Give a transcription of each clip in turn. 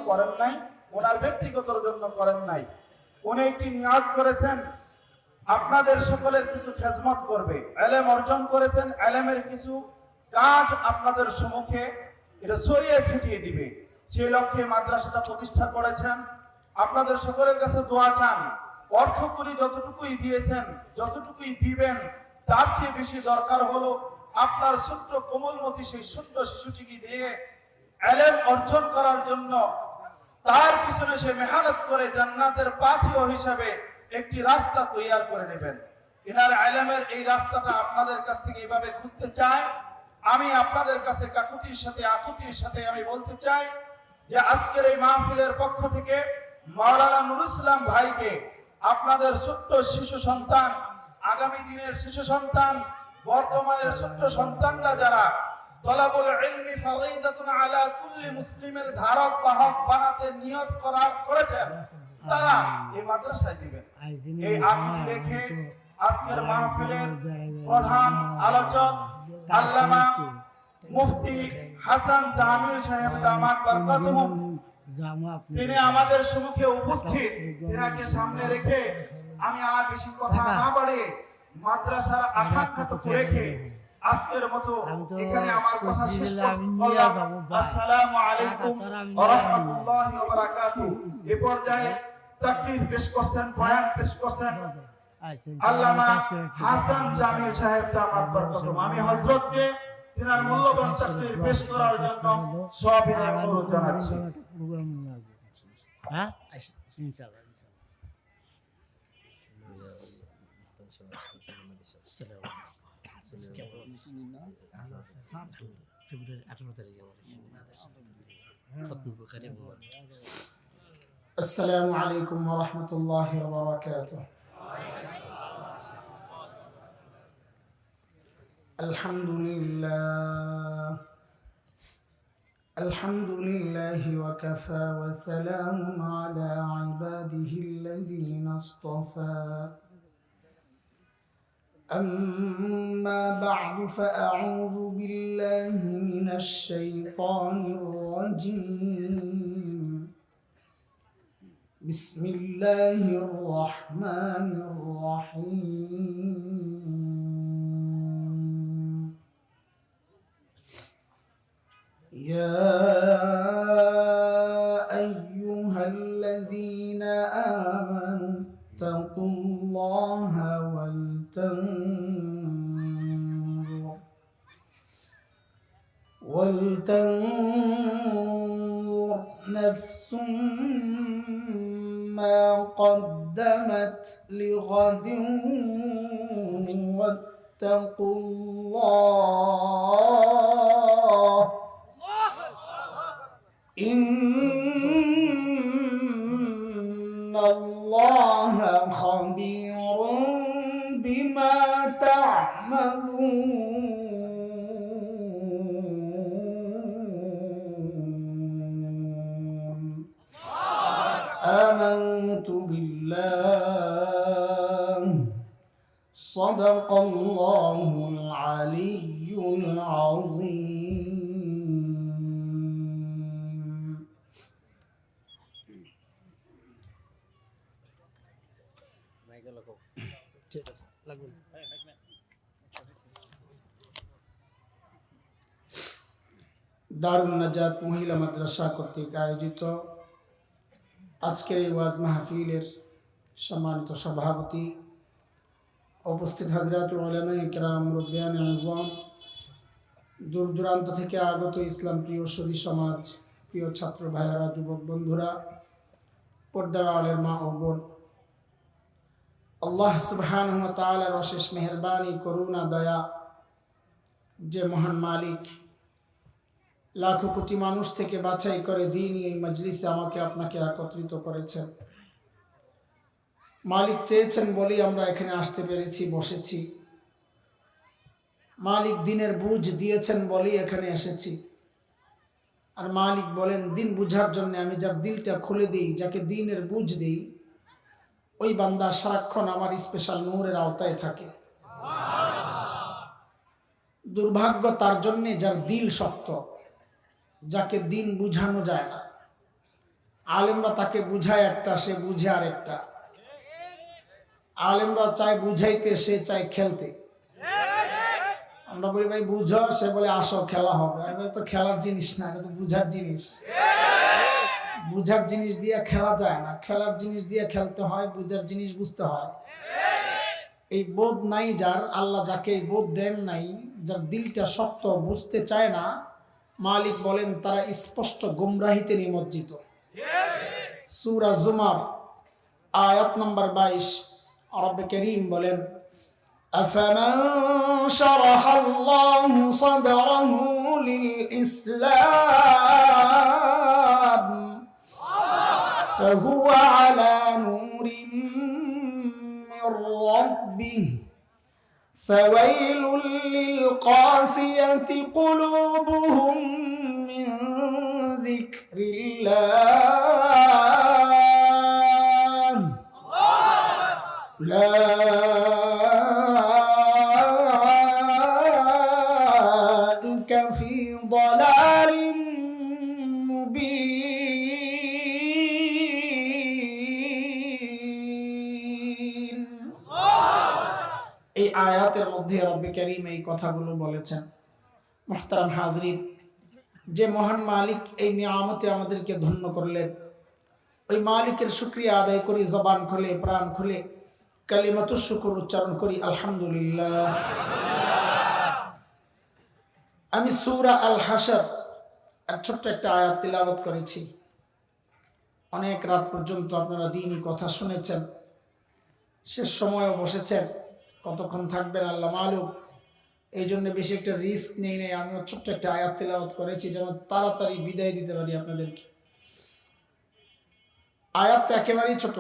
করেন নাই, ওনার ব্যক্তিগত জন্য করেন নাই। উনি একটি নিয়াত করেছেন আপনাদের সকলের কিছু খেদমত করবে, ইলম অর্জন করেছেন, ইলমের কিছু কাজ আপনাদের সম্মুখে এটা ছড়িয়ে ছিটিয়ে দিবে। সেই লক্ষ্যে মাদ্রাসাটা প্রতিষ্ঠা করেছেন। আপনাদের সকলের কাছে দোয়া চান, অর্থ করি যতটুকুই দিয়েছেন, যতটুকুই দিবেন, তার চেয়ে বেশি দরকার হলো আপনার ছোট্ট কোমলমতি সেই ছোট্ট শিশুটিকে দিয়ে ইলম অর্জন করার জন্য তার পিছনে সে মেহনত করে জান্নাতের পাথেয় হিসাবে একটি রাস্তা তৈরি করে নেবেন। ইনার ইলমের এই রাস্তাটা আপনাদের কাছ থেকে এইভাবে খুঁজতে চাই। আমি আপনাদের কাছে কাকুতির সাথে আকুতির সাথে আমি বলতে চাই যে আজকের এই মাহফিলের পক্ষ থেকে মাওলানা নুরুল ইসলাম ভাইকে আপনাদের ছোট্ট শিশু সন্তান, আগামী দিনের শিশু সন্তান, বর্তমানের ছোট্ট সন্তানরা যারা তলাবুল ইলমি ফারিদাতুন আলা কুল্লি মুসলিমের ধারক বাহক বানাতে নিয়ত করেছেন, তারা এই মাদ্রাসায় দিবেন। এই আকুতি রেখে আজকের মাহফিলের প্রধান আলোচক আল্লামা মুফতি হাসান জামিল সাহেব দামাত বরকাতুহুম, তিনি আমাদের সম্মুখে উপস্থিত। তিনাকে সামনে রেখে আমি আর বেশি কথা না বাড়িয়ে মাদ্রাসার আকাঙ্ক্ষাটুকু রেখে আজকের মতো এখানে আমার কথা শেষ করলাম। আসসালামু আলাইকুম ওয়া রাহমাতুল্লাহি ওয়া বারাকাতুহু। এই পর্যায়ে তাকরির পেশ করছেন, বয়ান পেশ করছেন আল্লামা হাসান জামিল সাহেব দামাত বরকাতুহুম। আমি হযরতকে তিনার মূল্যবান তাকরির পেশ করার জন্য সবিনয় অনুরোধ জানাচ্ছি। হ্যাঁ, ইনশাআল্লাহ। ফেব্রুয়ারি 18 তারিখে আসসালামু আলাইকুম ওয়া রাহমাতুল্লাহি ওয়া বারাকাতুহু। আলহামদুলিল্লাহি ওয়া কাফা ওয়া সালামুন আলা ইবাদিহিল্লাযীনা ইসতাফা। أما بعد فأعوذ بالله من الشيطان الرجيم. بسم الله الرحمن الرحيم. يا أيها الذين آمنوا اتقوا الله ولتنظر نفس ما قدمت لغد واتقوا الله إن الله خبير بما تعملون. آمنت بالله صدق الله العلي العظيم. দারুন নাজাত মহিলা মাদ্রাসা কর্তৃক আয়োজিত আজকের এই ওয়াজ মাহফিলের সম্মানিত সভাপতি, উপস্থিত হাজরাতুল উলামায়ে কেরাম, মুরব্বিয়ানে আযম, দূর দূরান্ত থেকে আগত ইসলাম প্রিয় সুধী সমাজ, প্রিয় ছাত্র ভাইয়েরা, যুবক বন্ধুরা, পর্দার আড়ালের মা ও বোন, আল্লাহ সুবহানাহু ওয়া তাআলার অশেষ মেহেরবানি, করুণা, দয়া, যে মহান মালিক লাখো কোটি মানুষ থেকে বাছাই করে দ্বীনি এই মজলিসে আমাকে আপনাকে একত্রিত করেছেন। মালিক চেয়েছেন বলেই আমরা এখানে আসতে পেরেছি, বসেছি। মালিক দিনের বুঝ দিয়েছেন বলেই এখানে এসেছি। আর মালিক বলেন, দিন বুঝার জন্য আমি যার দিলটা খুলে দিই, যাকে দিনের বুঝ দিই, ওই বান্দা সারাক্ষণ আমার স্পেশাল নূরের আওতায় থাকে। দুর্ভাগ্য তার জন্যে যার দিল শক্ত, যাকে দিন বুঝানো যায় না। আলেমরা তাকে বুঝায় একটা, সে বুঝে আরেকটা। আলেমরা চায় বুঝাইতে, সে চায় খেলতে। আমরা বলি ভাই বুঝো, সে বলে আসো খেলা হবে। আর ভাই তো খেলার জিনিস না, এটা তো বুঝার জিনিস। বুঝার জিনিস দিয়ে খেলা যায় না, খেলার জিনিস দিয়ে খেলতে হয়, বুঝার জিনিস বুঝতে হয়। এই বোধ নাই যার, আল্লাহ যাকে এই বোধ দেন নাই, যার দিলটা শক্ত, বুঝতে চায় না, মালিক বলেন তারা স্পষ্ট গুমরাহিতে নিমজ্জিত। সূরা জুমার আয়াত নম্বর 22 রব্বে করিম বলেন, আফামান শারাহাল্লাহু সাদরাহু লিল ইসলাম ফাহুয়া আলা নূরিন মির রাব্বিহি ফাওয়াইলুল লিল কাসিয়াতি কুলুবুহুম মিন যিকরিল্লাহ উলাইকা ফি দালালিম মুবিন। এই আয়াতের মধ্যে রব্বে কারীম এই কথাগুলো বলেছেন। মুহতারাম হাজরিন, যে মহান মালিক এই নিয়ামতে আমাদেরকে ধন্য করলেন, ওই মালিকের শুকরিয়া আদায় করি, জবান খুলে প্রাণ খুলে কালিমাতুশ শুকর উচ্চারণ করি, আলহামদুলিল্লাহ। আমি সূরা আল হাশর আর ছোট্ট একটা আয়াত তিলাওয়াত করেছি। অনেক রাত পর্যন্ত আপনারা দ্বীনি কথা শুনেছেন, শেষ সময়ও বসেছেন, কতক্ষণ থাকবেন আল্লাহ মালুম। এই জন্য বেশি একটা রিস্ক নেই নেই, আমিও ছোট্ট একটা আয়াত তিলাওয়াত করেছি যেন তাড়াতাড়ি বিদায় দিতে পারি আপনাদেরকে। আয়াতটা একেবারেই ছোট।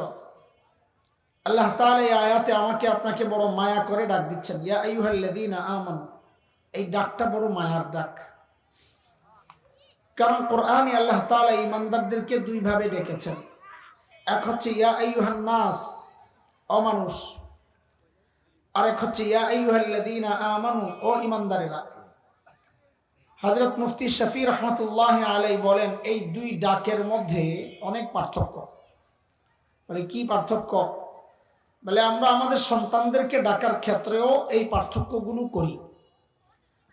আল্লাহ তাআলা এই আয়াতে আমাকে আপনাকে বড় মায়া করে ডাক দিচ্ছেন, ইয়া আইয়ুহাল্লাযীনা আমানু। এই ডাকটা বড় মায়ার ডাক, কারণ কোরআনে আল্লাহ তাআলা ঈমানদারদেরকে দুই ভাবে ডেকেছেন। এক হচ্ছে ইয়া আইয়ুহান নাস, ও মানুষ, আর এক হচ্ছে ইয়া আইয়ুহাল্লাযীনা আমানু, ও ঈমানদারেরা। হযরত মুফতি শফি রহমাতুল্লাহি আলাইহি বলেন, এই দুই ডাকের মধ্যে অনেক পার্থক্য। বলে কি পার্থক্য? বলে আমরা আমাদের সন্তানদেরকে ডাকার ক্ষেত্রেও এই পার্থক্যগুলো করি।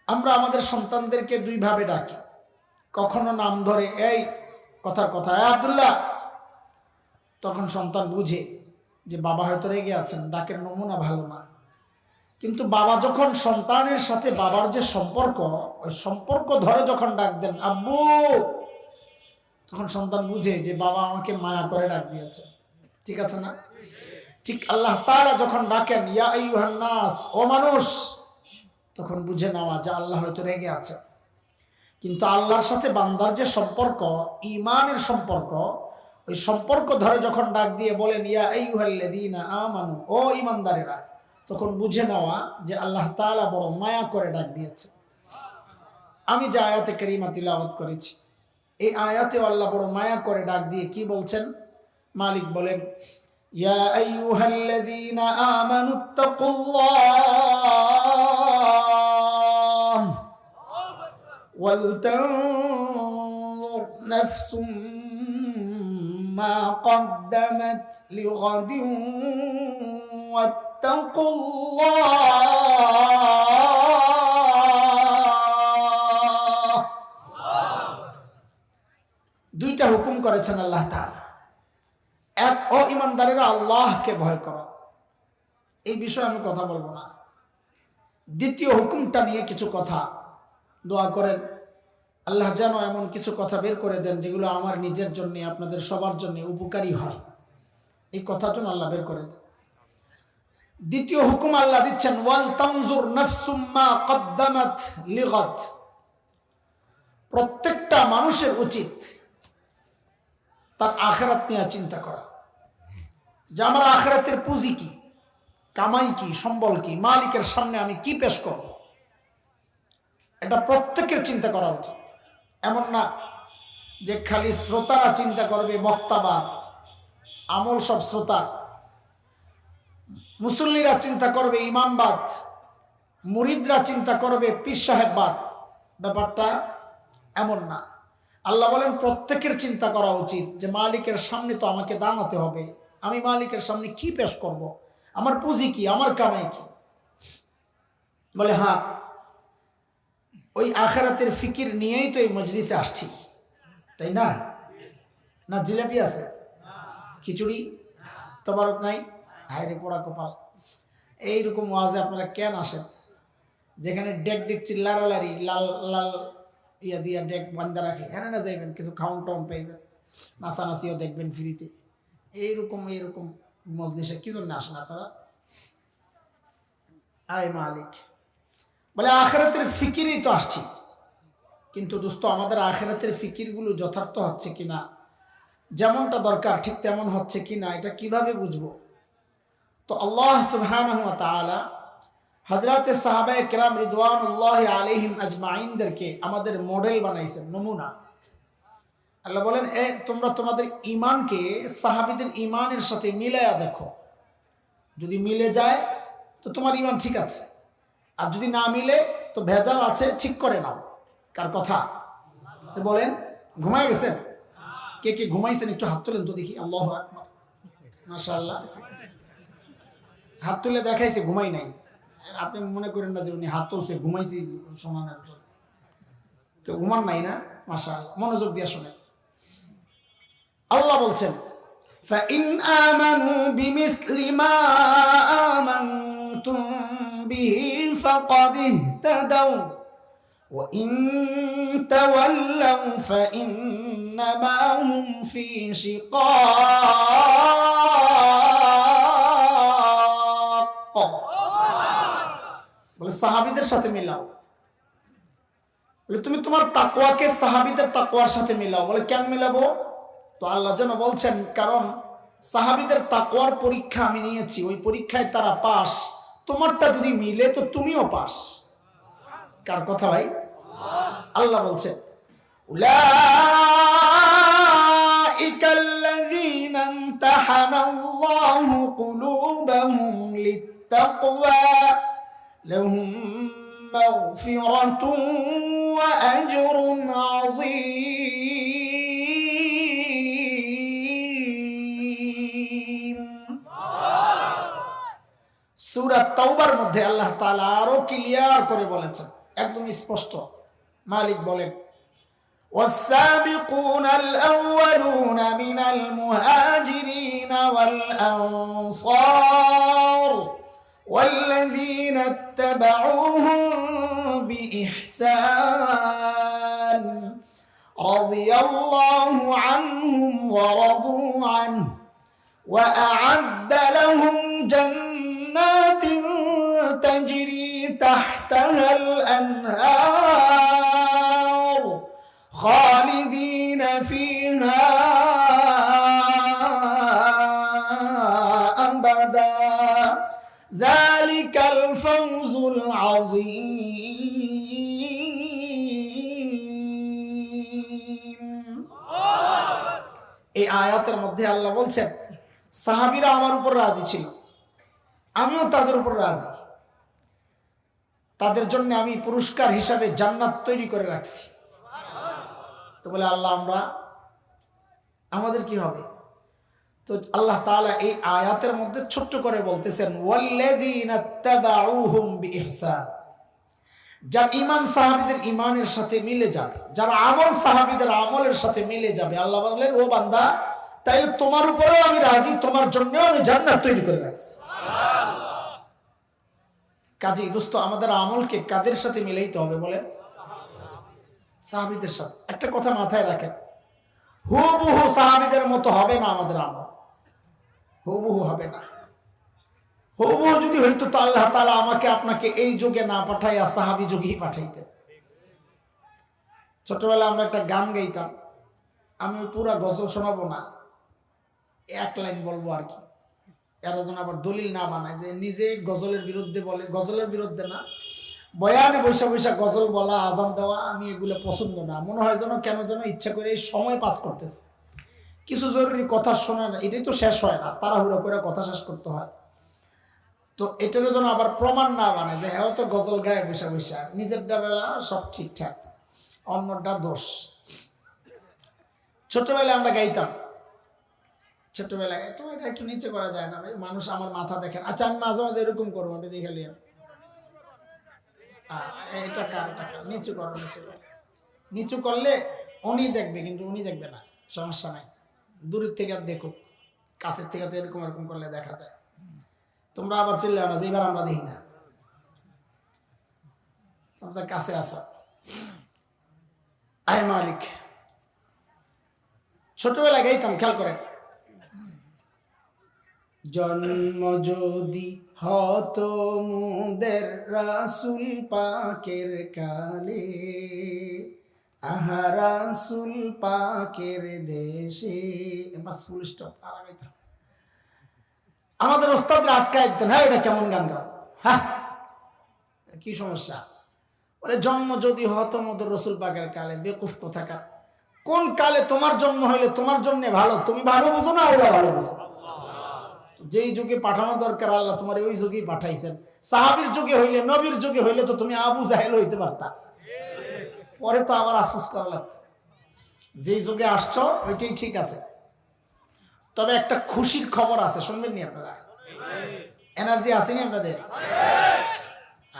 আমরা আমাদের সন্তানদেরকে দুই ভাবে ডাকি। কখনো নাম ধরে, এই কথার কথা, আব্দুল্লাহ, তখন সন্তান বুঝে যে বাবা হয়তো রেগে আছেন, ডাকের নমুনা ভালো না। কিন্তু বাবা যখন সন্তানের সাথে বাবার যে সম্পর্ক, ওই সম্পর্ক ধরে যখন ডাক দেন আব্বু, তখন সন্তান বুঝে যে বাবা আমাকে মায়া করে ডাক দিয়েছে। ঠিক আছে না? ঠিক আল্লাহ তাআলা যখন ডাকেন ইয়া আইয়ুহান নাস, ও মানুষ, তখন বুঝে নেওয়া যে আল্লাহ হয়তো রেগে আছে। কিন্তু আল্লাহর সাথে বান্দার যে সম্পর্ক, ঈমানের সম্পর্ক, ওই সম্পর্ক ধরে যখন ডাক দিয়ে বলেন ইয়া আইয়ুহাল্লাযীনা আমানু, ও ঈমানদারেরা, তখন বুঝে নেওয়া যে আল্লাহ তাআলা বড় মায়া করে ডাক দিয়েছে। আমি যে আয়াতে কারিমা তিলাওয়াত করেছি, এই আয়াতে আল্লাহ বড় মায়া করে ডাক দিয়ে কি বলছেন? মালিক বলেন, ইয়া আইয়ুহাল্লাযীনা আমানুত্তাকুল্লাহ ওয়ালতানজুর নাফসুম মা কদ্দামাত লিগাদিন ওয়াত্তাকুল্লাহ। দুইটা হুকুম করেছেন আল্লাহ তাআলা। এক, ও ঈমানদারেরা আল্লাহকে ভয় করো। এই বিষয়ে আমি কথা বলবো না। দ্বিতীয় হুকুমটা নিয়ে কিছু কথা দোয়া করেন, আল্লাহ যেন এমন কিছু কথা বের করে দেন যেগুলো আমার নিজের জন্য, আপনাদের সবার জন্য উপকারী হয়। এই কথার জন্য আল্লাহ বের করে দেন। দ্বিতীয় হুকুম আল্লাহ দিচ্ছেন, ওয়াল তানজুর নাফসুম মা কদ্দামাত লিগাদ। প্রত্যেকটা মানুষের উচিত তার আখিরাত নিয়ে চিন্তা করা, যে আমার আখিরাতের পুঁজি কি, কামাই কি, সম্বল কি, মালিকের সামনে আমি কি পেশ করব। এটা প্রত্যেকের চিন্তা করা উচিত। এমন না যে খালি শ্রোতারা চিন্তা করবে, বক্তাবাদ, আমল সব শ্রোতার। মুসল্লিরা চিন্তা করবে ইমামবাদ, মুরিদরা চিন্তা করবে পীর সাহেব বাদ, ব্যাপারটা এমন না। আল্লাহ বলেন প্রত্যেকের চিন্তা করা উচিত যে মালিকের সামনে তো আমাকে দাঁড়াতে হবে, আমি মালিকের সামনে কি পেশ করব, আমার পুঁজি কি, আমার কামাই কি। বলে হ্যাঁ, ওই আখিরাতের ফিকির নিয়েই তো এই মজলিসে আসছি, তাই না? না জিলাপি আছে, খিচুড়ি তবারক নাই, হায়রে পোড়া কপাল। এইরকম ওয়াজে আপনারা কেন আসেন যেখানে ডেক ডেকচি লাড়ালাড়ি, লাল লাল ইয়া দিয়া ডেক বান্ধা রাখে, হ্যাঁ না যাইবেন, কিছু খাউন টাউন পাইবেন, নাচানাচিও দেখবেন ফ্রিতে। এইরকম মজলিসে কি জন্য আসেন আপনারা? আয় মালিক বলে আখিরাতের ফিকিরই তো আসছি, কিন্তু দোস্ত আমাদের আখিরাতের ফিকিরগুলো যথার্থ হচ্ছে কিনা, যেমনটা দরকার ঠিক তেমন হচ্ছে কিনা, এটা কিভাবে বুঝবো? তো আল্লাহ সুবহানাহু ওয়া তাআলা হযরতে সাহাবায়ে কেরাম রিদওয়ানুল্লাহি আলাইহিম আজমাইনদেরকে আমাদের মডেল বানাইছেন, নমুনা। আল্লাহ বলেন তোমরা তোমাদের ঈমানকে সাহাবীদের ঈমানের সাথে মিলায়া দেখো, যদি মিলে যায় তো তোমার ঈমান ঠিক আছে, আর যদি না মিলে তো ভেজাল আছে, ঠিক করে নাও। কার কথা বলেন? ঘুমায় গেছেন? কে কে ঘুমাইছেন একটু হাত তোলেন তো দেখি। আল্লাহু আকবার, মাশাআল্লাহ। হাত তুলে দেখাইছে ঘুমাই নাই। আপনি মনে করেন না যে উনি হাত তুলছে ঘুমাইছি শোনানোর জন্য, কেউ ঘুমান নাই না? মাশাআল্লাহ, মনোযোগ দিয়ে শোনেন। আল্লাহ বলছেন فَإِنْ آمَنُوا بِمِثْلِ مَا آمَنْتُمْ بِهِ فَقَدِ اهْتَدَوْا وَإِنْ تَوَلَّوْا فَإِنَّمَا هُمْ فِي شِقَاقٍ। বলে সাহাবীদের সাথে মিলাও। বলে তুমি তোমার তাকওয়াকে সাহাবীদের তাকওয়ার সাথে মিলাও। বলে কেন মিলাবো? তো আল্লাহ যেন বলছেন কারণ সাহাবীদের তাকওয়ার পরীক্ষা আমি নিয়েছি, ওই পরীক্ষায় তারা পাস, তোমারটা যদি মিলে তো তুমিও পাস। কার কথা ভাই? আল্লাহ বলছেন উলাইকাল্লাযীনা ইমতাহানাল্লাহু কুলুবাহুম লিত্তাকওয়া লাহুম মাগফিরাতুন ওয়া আজরুন আযীম। সূরা তাওবার মধ্যে আল্লাহ তাআলা আরো ক্লিয়ার করে বলেছেন, একদম স্পষ্ট। মালিক বলেন والسابقون الأولون من المهاجرين والأنصار والذين اتبعوهم بإحسان رضي الله عنهم ورضوا عنه وأعد لهم جنات تجري تحتها الأنهار خالدين فيها أبدا ذلك الفوز العظيم। এই আয়াতের মধ্যে আল্লাহ বলছেন সাহাবীরা আমার উপর রাজি ছিল, আমিও তাদের উপর রাজি, তাদের জন্য আমি পুরস্কার হিসাবে জান্নাত তৈরি করে রাখছি। তো বলে আল্লাহ আমাদের কি হবে? তো আল্লাহ তাআলা এই আয়াতের মধ্যে ছোট্ট করে বলতেছেন ওয়াল্লাযীনা তাবাউহুম বিইহসান, যার ঈমান সাহাবীদের ঈমানের সাথে মিলে যাবে, যার আমল সাহাবীদের আমলের সাথে মিলে যাবে, আল্লাহ বলেন ও বান্দা তাইলে তোমার উপরেও আমি রাজি, তোমার জন্যও আমি জান্নাত তৈরি করে রাখছি। কাজেই দোস্ত আমাদের আমলকে কাদের সাথে মিলাইতে হবে বলেন? সাহাবীদের সাথে। একটা কথা মাথায় রাখেন, হুবহু সাহাবীদের মতো হবে না আমাদের আমল, হুবহু হবে না। হুবহু যদি হইতো তো আল্লাহ তাআলা আমাকে আপনাকে এই যুগে না পাঠাইয়া সাহাবী যুগেই পাঠাইতেন। ছোটবেলা আমরা একটা গান গাইতাম, আমি পুরা গজল শোনাবো না, এক লাইন বলবো আর কি, এরা যেন আবার দলিল না বানায় যে নিজে গজলের বিরুদ্ধে বলে। গজলের বিরুদ্ধে না, বয়ানে বৈশা বৈশা গজল বলা, আজান দেওয়া, আমি এগুলো পছন্দ না। মনে হয় যেন কেন যেন ইচ্ছা করে এই সময় পাস করতেছে, কিছু জরুরি কথা শোনা না, এটাই তো শেষ হয় না, তাড়াহুড়ো করে কথা শেষ করতে হয়। তো এটার জন্য আবার প্রমাণ না বানায় যে হ্যাঁ তো গজল গায়ে বসে বসে নিজেরটা বেলা সব ঠিকঠাক, অন্যটা দোষ। ছোটবেলায় আমরা গাইতাম, ছোটবেলায় তো এটা একটু নিচে করা যায় না ভাই, মানুষ আমার মাথা দেখেন। আচ্ছা আমি মাঝে মাঝে এরকম করবো, আপনি দেখে নিন। এটা কার, এটা কার, নিচু করো, নিচু করো। নিচু করলে উনি দেখবে, কিন্তু উনি দেখবে না, সমস্যা নাই। দূরের থেকে আর দেখুক, কাছের থেকে তো এরকম এরকম করলে দেখা যায়। তোমরা আবার চিল্লাও না যে এবার আমরা দেখি না, তোমাদের কাছে আসো। আয় মালিক, ছোটবেলায় গাইতাম, খেয়াল করে। জন্ম যদি হতো মুদের রাসূল পাকের কালে, আহা রাসূল পাকের দেশে, বাস ফুল স্টপ। আর গাইতাম, আমাদের ওস্তাদরা আটকায় দিতেন, হ্যাঁ এটা কেমন গান গাও, হ্যাঁ কি সমস্যা? বলে জন্ম যদি হতো মুদের রাসূল পাকের কালে। বেকুফ কোথাকার, কোন কালে তোমার জন্ম হইলে তোমার জন্য ভালো? তুমি ভালো বুঝো না আল্লাহ ভালো বুঝো? যেই যুগে পাঠানো দরকার আল্লাহ তোমার ওই যুগেই পাঠাইছেন। সাহাবীর যুগে হইলে, নবীর যুগে হইলে তো তুমি আবু জাহেল হইতে পারতা, পরে তো আবার আফসোস করা লাগতো। যেই যুগে আসছো ওইটাই ঠিক আছে। তবে একটা খুশির খবর আছে, শুনবেন নি আপনারা? এনার্জি আসেনি আপনাদের?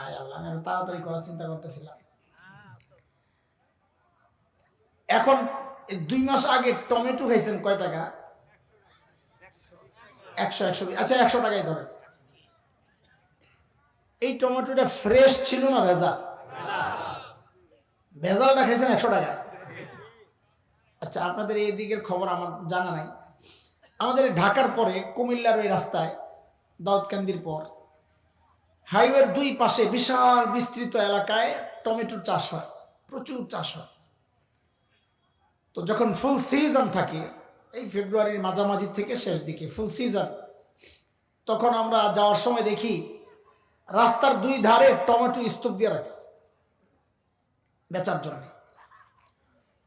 আয় আল্লাহ, আমি তাড়াতাড়ি করার চিন্তা করতেছিলাম। এখন 2 মাস আগে টমেটো খাইছেন কয় টাকা? 100 আচ্ছা 100 টাকাই ধরেন। এই টমেটোটা ফ্রেশ ছিল না ভেজাল? ভেজালটা খাইছেন 100 টাকা। আচ্ছা আপনাদের এই দিকের খবর আমার জানা নাই। আমাদের ঢাকার পরে কুমিল্লার ওই রাস্তায় দাউদকান্দির পর হাইওয়ের 2 পাশে বিশাল বিস্তৃত এলাকায় টমেটোর চাষ হয়, প্রচুর চাষ হয়। তো যখন ফুল সিজন থাকে, এই ফেব্রুয়ারির মাঝামাঝি থেকে শেষ দিকে ফুল সিজন, তখন আমরা যাওয়ার সময় দেখি রাস্তার 2 ধারে টমেটো স্তূপ দিয়ে রাখছে বেচার জন্য।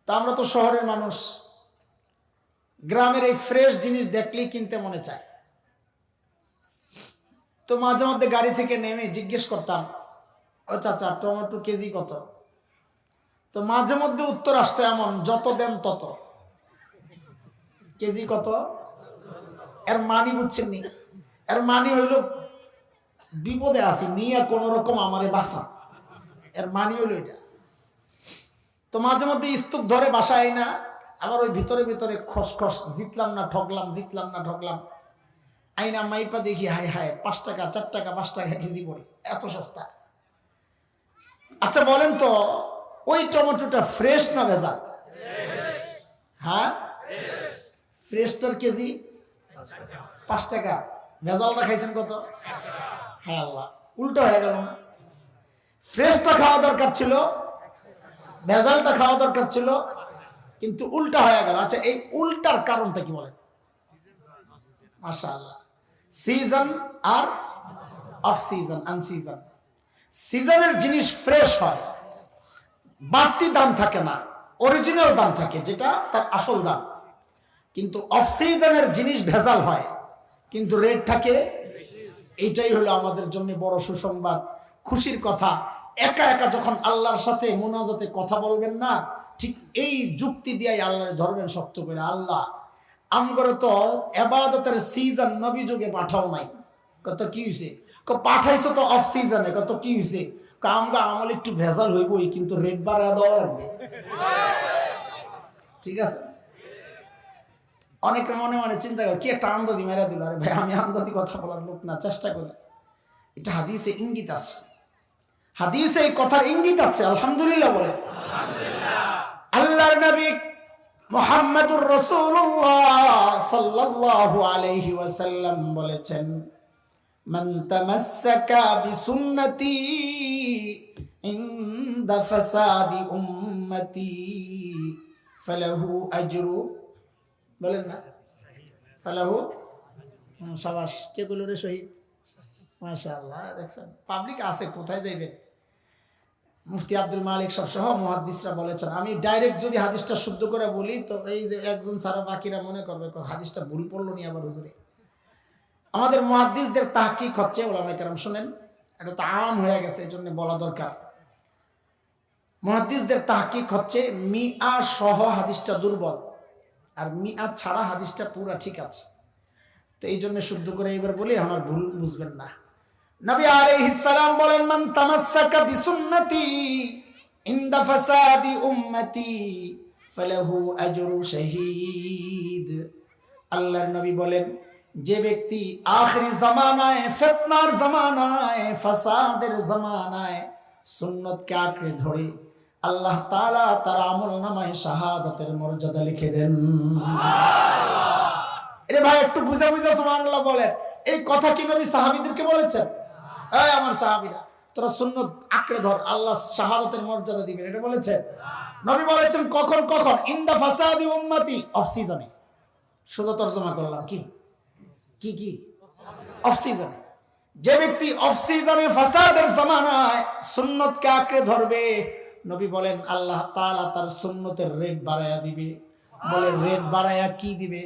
তা আমরা তো শহরের মানুষ, গ্রামের এই ফ্রেশ জিনিস দেখলেই কিনতে মনে চায়। তো মাঝে মধ্যে গাড়ি থেকে নেমে জিজ্ঞেস করতাম, ও চাচা টমেটো কেজি কত? তো মাঝে মধ্যে উত্তর আসতো এমন, যত দেন তত। কেজি কত? এর মানি বুঝছেন নি? এর মানি হইল বিপদে আছি, নিয়ে কোন রকম আমারে বাঁচা, এর মানি হইল এটা। তো মাঝে মধ্যে স্তূপ ধরে বাসায় না, আবার ওই ভিতরে ভিতরে খসখস, জিতলাম না ঠকলাম, জিতলাম না ঠকলাম। আইনা মাইপা দেখি, হায় হায় 5 টাকা 4 টাকা 5 টাকা কেজি পড়ে, এত সস্তা। আচ্ছা বলেন তো ওই টমেটোটা ফ্রেশ না ভেজাল? হ্যাঁ, ফ্রেশটার কেজি 5 টাকা, ভেজালটা খাইছেন কত? হ্যাঁ আল্লাহ, উল্টো হয়ে গেল না? ফ্রেশটা খাওয়া দরকার ছিল, ভেজালটা খাওয়া দরকার ছিল, কিন্তু উল্টা হয়ে গেল। আচ্ছা এই উল্টার কারণটা কি বলেন? মাশাআল্লাহ, সিজন আর অফ সিজন, আনসিজন। সিজনের জিনিস ফ্রেশ হয়, বাড়তি দাম থাকে না, অরিজিনাল দাম থাকে, যেটা তার আসল দাম। কিন্তু অফ সিজনের জিনিস ভেজাল হয়, কিন্তু রেট থাকে। এইটাই হলো আমাদের জন্য বড় সুসংবাদ, খুশির কথা। একা একা যখন আল্লাহর সাথে মুনাজাতে কথা বলবেন না, ঠিক এই যুক্তি দিয়ে আল্লাহর ধরবেন শক্ত করে, আল্লাহ আমগরে তো ইবাদতের সিজন নবী যুগে পাঠাও নাই। কত কি হইছে? পাঠাইছো তো অফ সিজনে। কত কি হইছে? আমগা আমল একটু ভেজাল হইবই, কিন্তু রেট বাড়ায় দেওয়া লাগবে। ঠিক আছে? অনেকে মনে মনে চিন্তা করে কি একটা আন্দাজি মেরা দিল। আরে ভাই, আমি আন্দাজি কথা বলার লোক না, চেষ্টা করি। এটা হাদিসে ইঙ্গিত আছে, হাদিসে এই কথার ইঙ্গিত আছে। আলহামদুলিল্লাহ বলে। আল্লাহর নবী মুহাম্মদুর রাসূলুল্লাহ সাল্লাল্লাহু আলাইহি ওয়াসাল্লাম বলেছেন, মান তামাসসাকা বিসুন্নতি ইনদা ফাসাদি উম্মতি ফালাহু আজরু, বলেন না ফালাহু, শাবাশ। কে বলল রে শহীদ? মাশাআল্লাহ, দেখছেন পাবলিক আছে, কোথায় যাইবেন? মুফতি আব্দুল মালিক সব সহ মুহাদ্দিসরা বলেছেন। আমি ডাইরেক্ট যদি হাদিসটা শুদ্ধ করে বলি তো এই যে একজন সারা বাকিরা মনে করবে হাদিসটা ভুল পড়লো নি আবার হুজুরে। আমাদের মুহাদ্দিসদের তাহকিক হচ্ছে, ওলামায়ে কেরাম শুনেন, এটা তো আম হয়ে গেছে, এই জন্য বলা দরকার। মুহাদ্দিসদের তাহকিক হচ্ছে মিআ সহ হাদিসটা দুর্বল, আর মিআ ছাড়া হাদিসটা পুরা ঠিক আছে। তো এই জন্য শুদ্ধ করে এবার বলি, আমার ভুল বুঝবেন না। নবী আলাইহিস সালাম বলেন, মান তামাসসাকা বিসুন্নতি ইনদা ফাসাদি উম্মতি ফালাহু আজরু শাহীদ। আল্লাহর নবী বলেন, যে ব্যক্তি আখিরি জামানায়, ফিতনার জামানায়, ফাসাদের জামানায় সুন্নতকে আঁকড়ে ধরে, আল্লাহ তাআলা তার আমলনামায় শাহাদাতের মর্যাদা লিখে দেন। আরে ভাই একটু বুঝা বুঝা সুবহানাল্লাহ বলেন। এই কথা কি নবী সাহাবীদেরকে বলেছেন? এই আমার সাহাবীরা, তোরা সুন্নত আঁকড়ে ধর, আল্লাহ শাহাদাতের মর্যাদা দিবেন, এটা বলেছেন? নবী বলেছেন কখন কখন? ইনদা ফাসাদি উম্মতি, অফ সিজনে। সোজা তরজমা করলাম, কি কি কি অফ সিজনে। যে ব্যক্তি অফ সিজনে ফাসাদের জামানায় সুন্নতকে আঁকড়ে ধরবে, নবী বলেন আল্লাহ তাআলা তার সুন্নতের রেট বাড়ায়া দিবে। বলে রেট বাড়ায়া কি দিবে?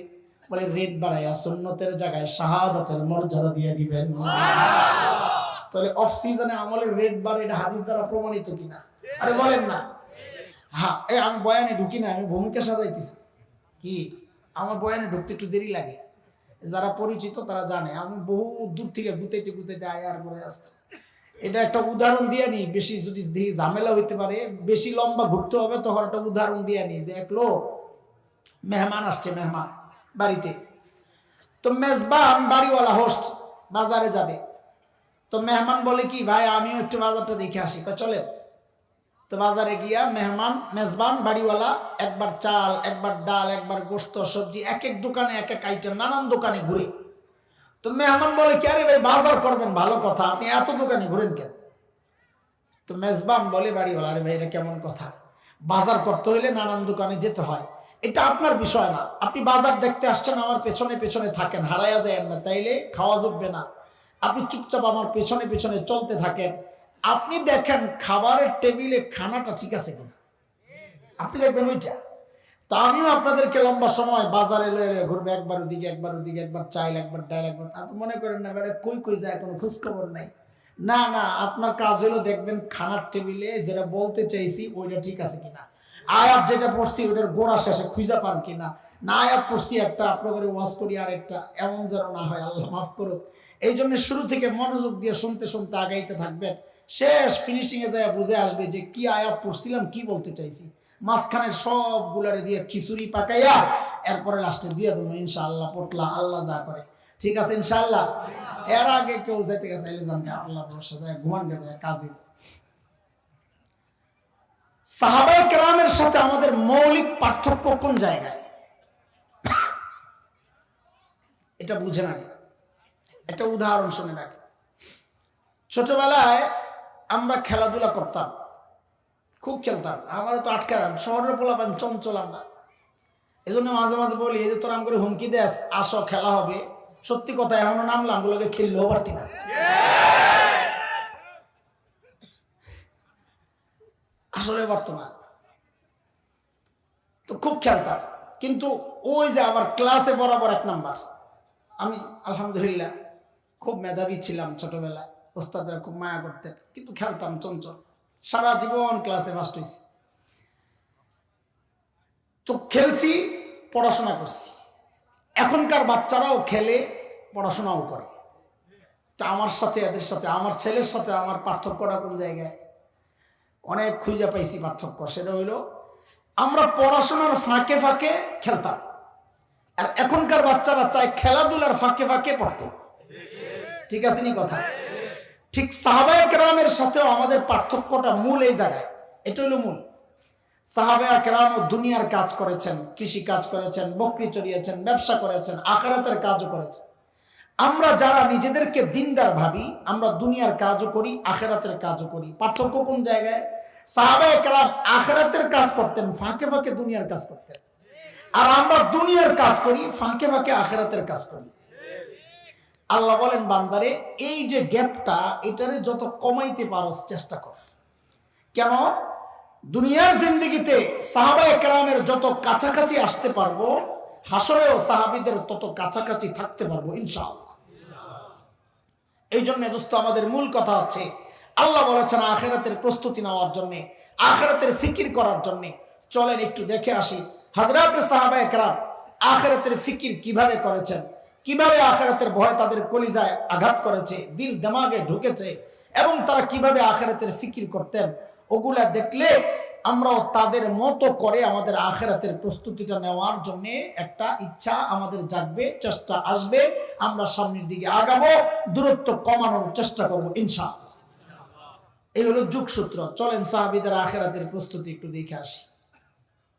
বলে রেট বাড়ায়া সুন্নতের জায়গায় শাহাদাতের মর্যাদা দিয়ে দিবেন। তাহলে অফ সিজনে আমলের রেট বাড়ে, এটা হাদিস দ্বারা প্রমাণিত কিনা? আরে বলেন না। হ্যাঁ, আমি বয়ানে ঢুকি না, আমি ভূমিকা সাজাইতেছি। কি আমার বয়ানে ঢুকতে একটু দেরি লাগে, যারা পরিচিত তারা জানে আমি বহু দূর থেকে গুতাইতে গুতাইতে আয়ার পরে আসতে। এটা একটা উদাহরণ দিয়ে নি, বেশি যদি দেখি ঝামেলা হইতে পারে, বেশি লম্বা ঘুরতে হবে, তখন একটা উদাহরণ দিয়ে নি যে এক লোক মেহমান আসছে, মেহমান বাড়িতে। তো মেজবান বাড়িওয়ালা হোস্ট বাজারে যাবে, তো মেহমান বলে কি ভাই আমিও একটু বাজারটা দেখে আসি, চলেন। তো বাজারে গিয়া মেজবান বাড়িওয়ালা একবার চাল, একবার ডাল, একবার গোশত, সবজি, এক এক দোকানে এক এক আইটেম, নানান দোকানে ঘুরে। তো মেহমান বলে কি আরে ভাই বাজার করবেন, ভালো কথা, আপনি এত দোকানে ঘুরেন কেন? তো মেজবান বলে বাড়িওয়ালা, আরে ভাই এটা কেমন কথা, বাজার করতে হইলে নানান দোকানে যেতে হয়, এটা আপনার বিষয় না। আপনি বাজার দেখতে আসছেন, আমার পেছনে পেছনে থাকেন, হারাইয়া যায় না, তাইলে খাওয়া জুটবে না। আপনি চুপচাপ আমার পেছনে পেছনে চলতে থাকেন, আপনি দেখেন খাবারের টেবিলে খানাটা ঠিক আছে কিনা, আপনি দেখবেন ওইটা। তা আমিও আপনাদেরকে লম্বা সময় বাজারে লয়ে ঘুরবে, একবার ওদিকে একবার ওদিকে, একবার চাইল, একবার ডাল, একবার। আপনি মনে করেন না বেটা কই কই যায়, কোনো খোঁজখবর নাই। না না, আপনার কাজ হলো দেখবেন খানার টেবিলে যেটা বলতে চাইছি ওইটা ঠিক আছে কিনা, আয়াত যেটা পড়ছি ওইটার গোড়া শেষে খুঁজা পান কিনা, না আয়াত পড়ছি একটা, আপনাদের ওয়াজ করি আর একটা, এমন যেন না হয়, আল্লাহ মাফ করুক। এই জন্য শুরু থেকে মনোযোগ দিয়ে শুনতে শুনতে আগাইতে থাকবেন, শেষ ফিনিশিংয়ে যায় বুঝে আসবে যে কি আয়াত পড়ছিলাম, কি বলতে চাইছি। মাঝখানের সবগুলারে দিয়ে খিচুড়ি পাকাইয়া এরপরে লাস্টে দিয়ে দেবো ইনশাআল্লাহ, পটলা আল্লাহ যা করে, ঠিক আছে ইনশাআল্লাহ। এর আগে কেউ যাইতে গেছে জানকে আল্লাহ ভরসা যায়, ঘুমান গে যায় কাজে। সাহাবায়ে কেরামের সাথে আমাদের মৌলিক পার্থক্য কোন জায়গায়, এটা বুঝে না। একটা উদাহরণ শুনে রাখি। ছোটবেলায় আমরা খেলাধুলা করতাম, খুব খেলতাম, আমার তো আটকারাম, শহরের পোলাপান চঞ্চল আমরা। এই জন্য মাঝে মাঝে বলি এই যে তোরা করে হুমকি দেস আসো খেলা হবে, সত্যি কথা এমনও নামলাম গুলোকে খেললেও পারতি না, আসলে পারতো না। তো খুব খেলতাম, কিন্তু ওই যে আবার ক্লাসে বরাবর 1 নাম্বার। আমি আলহামদুলিল্লাহ খুব মেধাবী ছিলাম ছোটবেলায়, ওস্তাদরা খুব মায়া করতেন, কিন্তু খেলতাম চঞ্চল, সারা জীবন ক্লাসে ফার্স্ট হয়েছি। তো খেলছি, পড়াশোনা করছি। এখনকার বাচ্চারাও খেলে, পড়াশোনাও করে। তা আমার সাথে এদের সাথে, আমার ছেলের সাথে আমার পার্থক্যটা কোন জায়গায়? অনেক খুঁজে পাইছি পার্থক্য। সেটা হইল আমরা পড়াশোনার ফাঁকে ফাঁকে খেলতাম, আর এখনকার বাচ্চারা চায় খেলাধুলার ফাঁকে ফাঁকে পড়তে। ঠিক আছে নি কথা? ঠিক সাহাবায়ে কেরামের সাথেও আমাদের পার্থক্যটা মূল এই জায়গায়, এটা হলো মূল। সাহাবায়ে কেরাম দুনিয়ার কাজ করেছেন, কৃষি কাজ করেছেন, বকরি চড়িয়েছেন, ব্যবসা করেছেন, আখিরাতের কাজও করেছেন। আমরা যারা নিজেদেরকে দিনদার ভাবি, আমরা দুনিয়ার কাজও করি, আখিরাতের কাজও করি। পার্থক্য কোন জায়গায়? সাহাবায়ে কেরাম আখিরাতের কাজ করতেন, ফাঁকে ফাঁকে দুনিয়ার কাজ করতেন, আর আমরা দুনিয়ার কাজ করি, ফাঁকে ফাঁকে আখিরাতের কাজ করি। আল্লাহ বলেন বান্দারে এই যে গ্যাপটা, এটারে যত কমাইতে পারো চেষ্টা কর। কেন? দুনিয়ার জিন্দেগিতে সাহাবায়ে কেরামের যত কাছাকাছি আসতে পারবো, হাসরেও সাহাবীদের তত কাছাকাছি থাকতে পারবো ইনশাআল্লাহ। এই জন্য দোস্ত আমাদের মূল কথা হচ্ছে, আল্লাহ বলেছেন আখিরাতের প্রস্তুতি নেওয়ার জন্য, আখিরাতের ফিকির করার জন্য। চলেন একটু দেখে আসি হযরতে সাহাবায়ে কেরাম আখিরাতের ফিকির কিভাবে করেছেন, কিভাবে আখিরাতের ভয় তাদের কলিজায় আঘাত করেছে, দিল দিমাগে ঢুকেছে, এবং তারা কিভাবে আখিরাতের ফিকির করতেন। ওগুলা দেখলে আমরাও তাদের মতো করে আমাদের আখিরাতের প্রস্তুতিটা নেওয়ার জন্য একটা ইচ্ছা আমাদের জাগবে, চেষ্টা আসবে, আমরা সামনের দিকে আগাবো, দূরত্ব কমানোর চেষ্টা করব ইনশাআল্লাহ। এই হলো যুগসূত্র। চলেন সাহাবীদের আখিরাতের প্রস্তুতি একটু দেখে আসি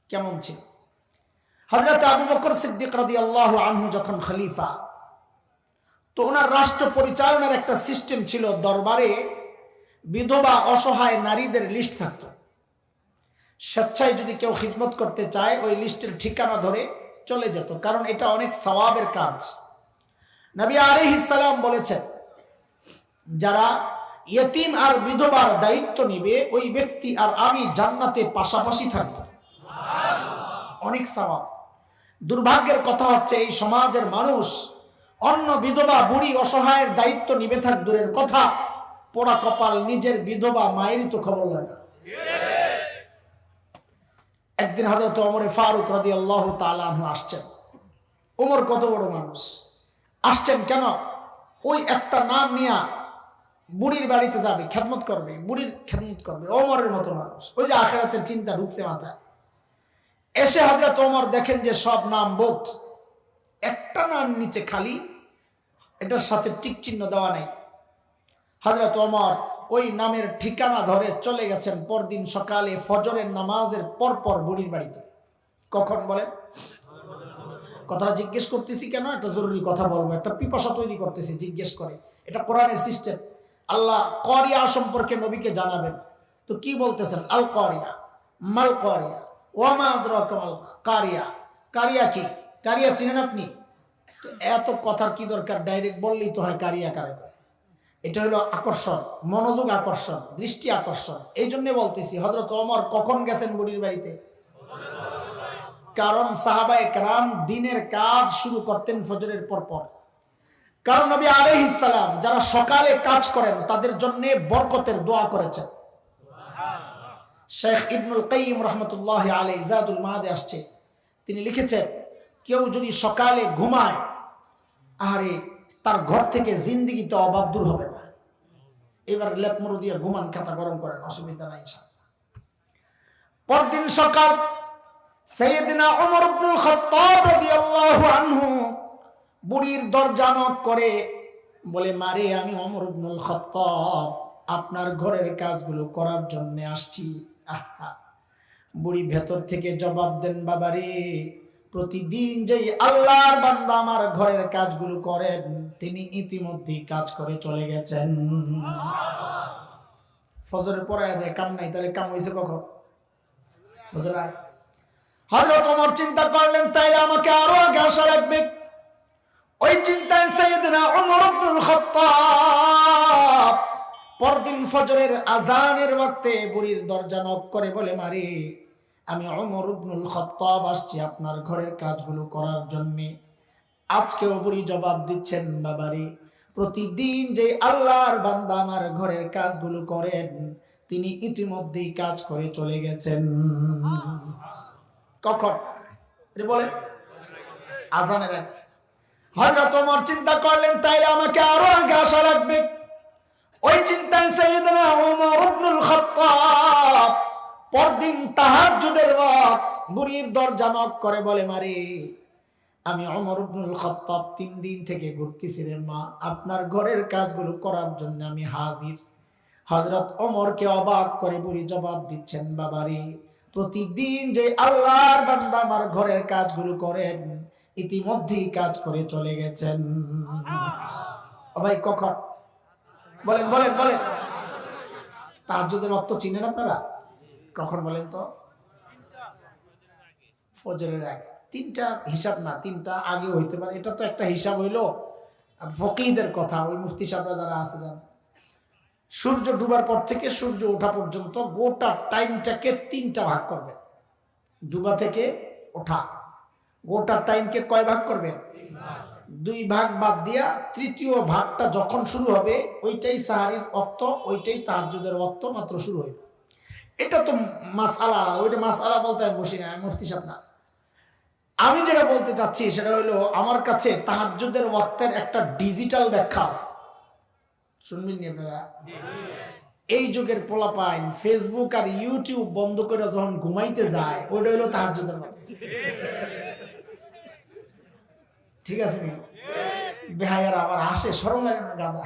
কেমন ছিল। হযরত আবু বকর সিদ্দিক রাদিয়াল্লাহু আনহু যখন খলিফা, তো ওনার রাষ্ট্র পরিচালনার একটা সিস্টেম ছিল, দরবারে বিধবা অসহায় নারীদের লিস্ট থাকতো। স্বেচ্ছায় যদি কেউ খিদমত করতে চায় ওই লিস্টের ঠিকানা ধরে চলে যেত, কারণ এটা অনেক সওয়াবের কাজ। নবী আলাইহিস সালাম বলেছেন, যারা ইয়েতিম আর বিধবার দায়িত্ব নেবে ওই ব্যক্তি আর আমি জান্নাতে পাশাপাশি থাকব, অনেক সওয়াব। দুর্ভাগ্যের কথা হচ্ছে এই সমাজের মানুষ অন্য বিধবা বুড়ি অসহায়ের দায়িত্ব নিবে থাক দূরের কথা, পোড়া কপাল নিজের বিধবা মায়েরই তো খবর লাগে। একদিন হযরত ওমর ফারুক রাদিয়াল্লাহু তাআলা আনহু আসছেন। ওমর কত বড় মানুষ, আসছেন কেন? ওই একটা নাম নিয়া বুড়ির বাড়িতে যাবে, খেদমত করবে, বুড়ির খেদমত করবে। ওমরের মতো মানুষ, ওই যে আখিরাতের চিন্তা ঢুকছে মাথায়। এসে হযরত ওমর দেখেন যে সব নাম বোধ, একটা নাম নিচে খালি, এটার সাথে টিক চিহ্ন দেওয়া নাই। হযরত ওমর ওই নামের ঠিকানা ধরে চলে গেছেন পরদিন সকালে ফজরের নামাজের পরপর বুড়ির বাড়িতে। কখন বলেন? কথাটা জিজ্ঞেস করতেছি কেন? একটা জরুরি কথা বলবো, একটা পিপাসা তৈরি করতেছি, জিজ্ঞেস করে। এটা কোরআনের সিস্টেম। আল্লাহ করিয়া সম্পর্কে নবীকে জানাবেন, তো কি বলতেছেন? আল করিয়া মাল করিয়া ওয়ামা আদরাকা মাল কারিয়া। কারিয়া কি? কারিয়া চিনেন আপনি? তো এত কথার কি দরকার? ডাইরেক্ট বললেই তো হয় কারিয়া কারে কয়। এটা হলো আকর্ষণ, মনোযোগ আকর্ষণ, দৃষ্টি আকর্ষণ। এই জন্য বলতেছি হযরত ওমর কখন গেছেন বুড়ির বাড়িতে? কারণ সাহাবায়ে কেরাম দিনের কাজ শুরু করতেন ফজরের পরপর। কারণ নবী আলাইহিস সালাম যারা সকালে কাজ করেন তাদের জন্য বরকতের দোয়া করেছেন। শেখ ইবনুল কাইয়িম রাহমাতুল্লাহি আলাইহি জাদুল মাআদে আসছে, তিনি লিখেছেন, কেউ যদি সকালে ঘুমায়, আরে তার ঘর থেকে জিন্দেগিতে অভাব দূর হবে না। এবার লেপ মুড়ো দিয়ে ঘুমান, খাতা গরম করেন, অসুবিধা নাই ইনশাআল্লাহ। পরদিন সকাল সাইয়েদনা ওমর ইবনুল খাত্তাব রাদিয়াল্লাহু আনহু বুড়ির দরজা নক করে বলে, মারে আমি ওমর ইবনুল খাত্তাব আপনার ঘরের কাজগুলো করার জন্য আসছি। আহা, বুড়ি ভেতর থেকে জবাব দেন, বাবারে প্রতিদিন যেই আল্লাহর বান্দা আমার ঘরের কাজগুলো করেন তিনি ইতিমধ্যেই কাজ করে চলে গেছেন। ফজরের পরে দেয় কাম নাই, তাহলে কাম হয়েছে কখন? ফজর আগে। হযরত ওমর চিন্তা করলেন, তাইলে আমাকে আরো আগে আসা লাগবে। ওই চিন্তায় সাইয়েদনা ওমর ইবনুল খাত্তাব পরদিন ফজরের আজানের ওয়াক্তে বুড়ির দরজা নক করে বলে, মারে আমি ওমর ইবনুল খাত্তাব আসছি আপনার ঘরের কাজগুলো করার জন্য। আজকেও বুড়ি জবাব দিচ্ছেন, বাবারে প্রতিদিন যে আল্লাহর বান্দা আমার ঘরের কাজগুলো করেন তিনি ইতিমধ্যেই কাজ করে চলে গেছেন। কখন বলে? আজানের আগে। হযরত ওমর চিন্তা করলেন, তাইলে আমাকে আরো আগে আসা লাগবে। ওই চিন্তায় সাইয়েদনা ওমর ইবনুল খাত্তাব পরদিন তাহাজ্জুদের ওয়াক্ত বুড়ির দরজা নক করে বলে, মারে আমি ওমর ইবনুল খাত্তাব 3 দিন থেকে ঘুরতেছি রে মা, আপনার ঘরের কাজগুলো করার জন্য আমি হাজির। হযরত ওমরকে অবাক করে বুড়ি জবাব দিচ্ছেন, বাবারে প্রতিদিন যে আল্লাহর বান্দা আমার ঘরের কাজগুলো করেন ইতিমধ্যেই কাজ করে চলে গেছেন। ও ভাই কখন? বলেন বলেন বলেন। তাহাজ্জুদের ওয়াক্ত চিনেন আপনারা? কখন বলেন তো? ফজরের আগে। 3টা হিসাব না, 3টা আগেও হইতে পারে। এটা তো একটা হিসাব হইলো ফকিহদের কথা, ওই মুফতি সাহেবরা যারা আছে জানেন। সূর্য ডুবার পর থেকে সূর্য ওঠা পর্যন্ত গোটা টাইমটাকে 3টা ভাগ করবেন। ডুবা থেকে ওঠা গোটা টাইমকে কয় ভাগ করবেন? দুই ভাগ বাদ দিয়া তৃতীয় ভাগটা যখন শুরু হবে ওইটাই সাহারির ওয়াক্ত, ওইটাই তাহাজ্জুদের ওয়াক্ত মাত্র শুরু হইব। এটা তো মাসআলা, ওইটা মাসআলা বলতে আমি বসি না, আমি মুফতি সাহেব না। আমি যেটা বলতে চাচ্ছি সেটা হলো আমার কাছে তাহাজ্জুদের ওয়াক্তের একটা ডিজিটাল ব্যাখ্যা আছে, শুনবেন নি আপনারা? এই যুগের পোলাপাইন ফেসবুক আর ইউটিউব বন্ধ করে যখন ঘুমাইতে যায় ওইটা হলো তাহাজ্জুদের ওয়াক্ত। ঠিক আছে নি? বেহায়ার আবার হাসে, শরম লাগে না গাদা।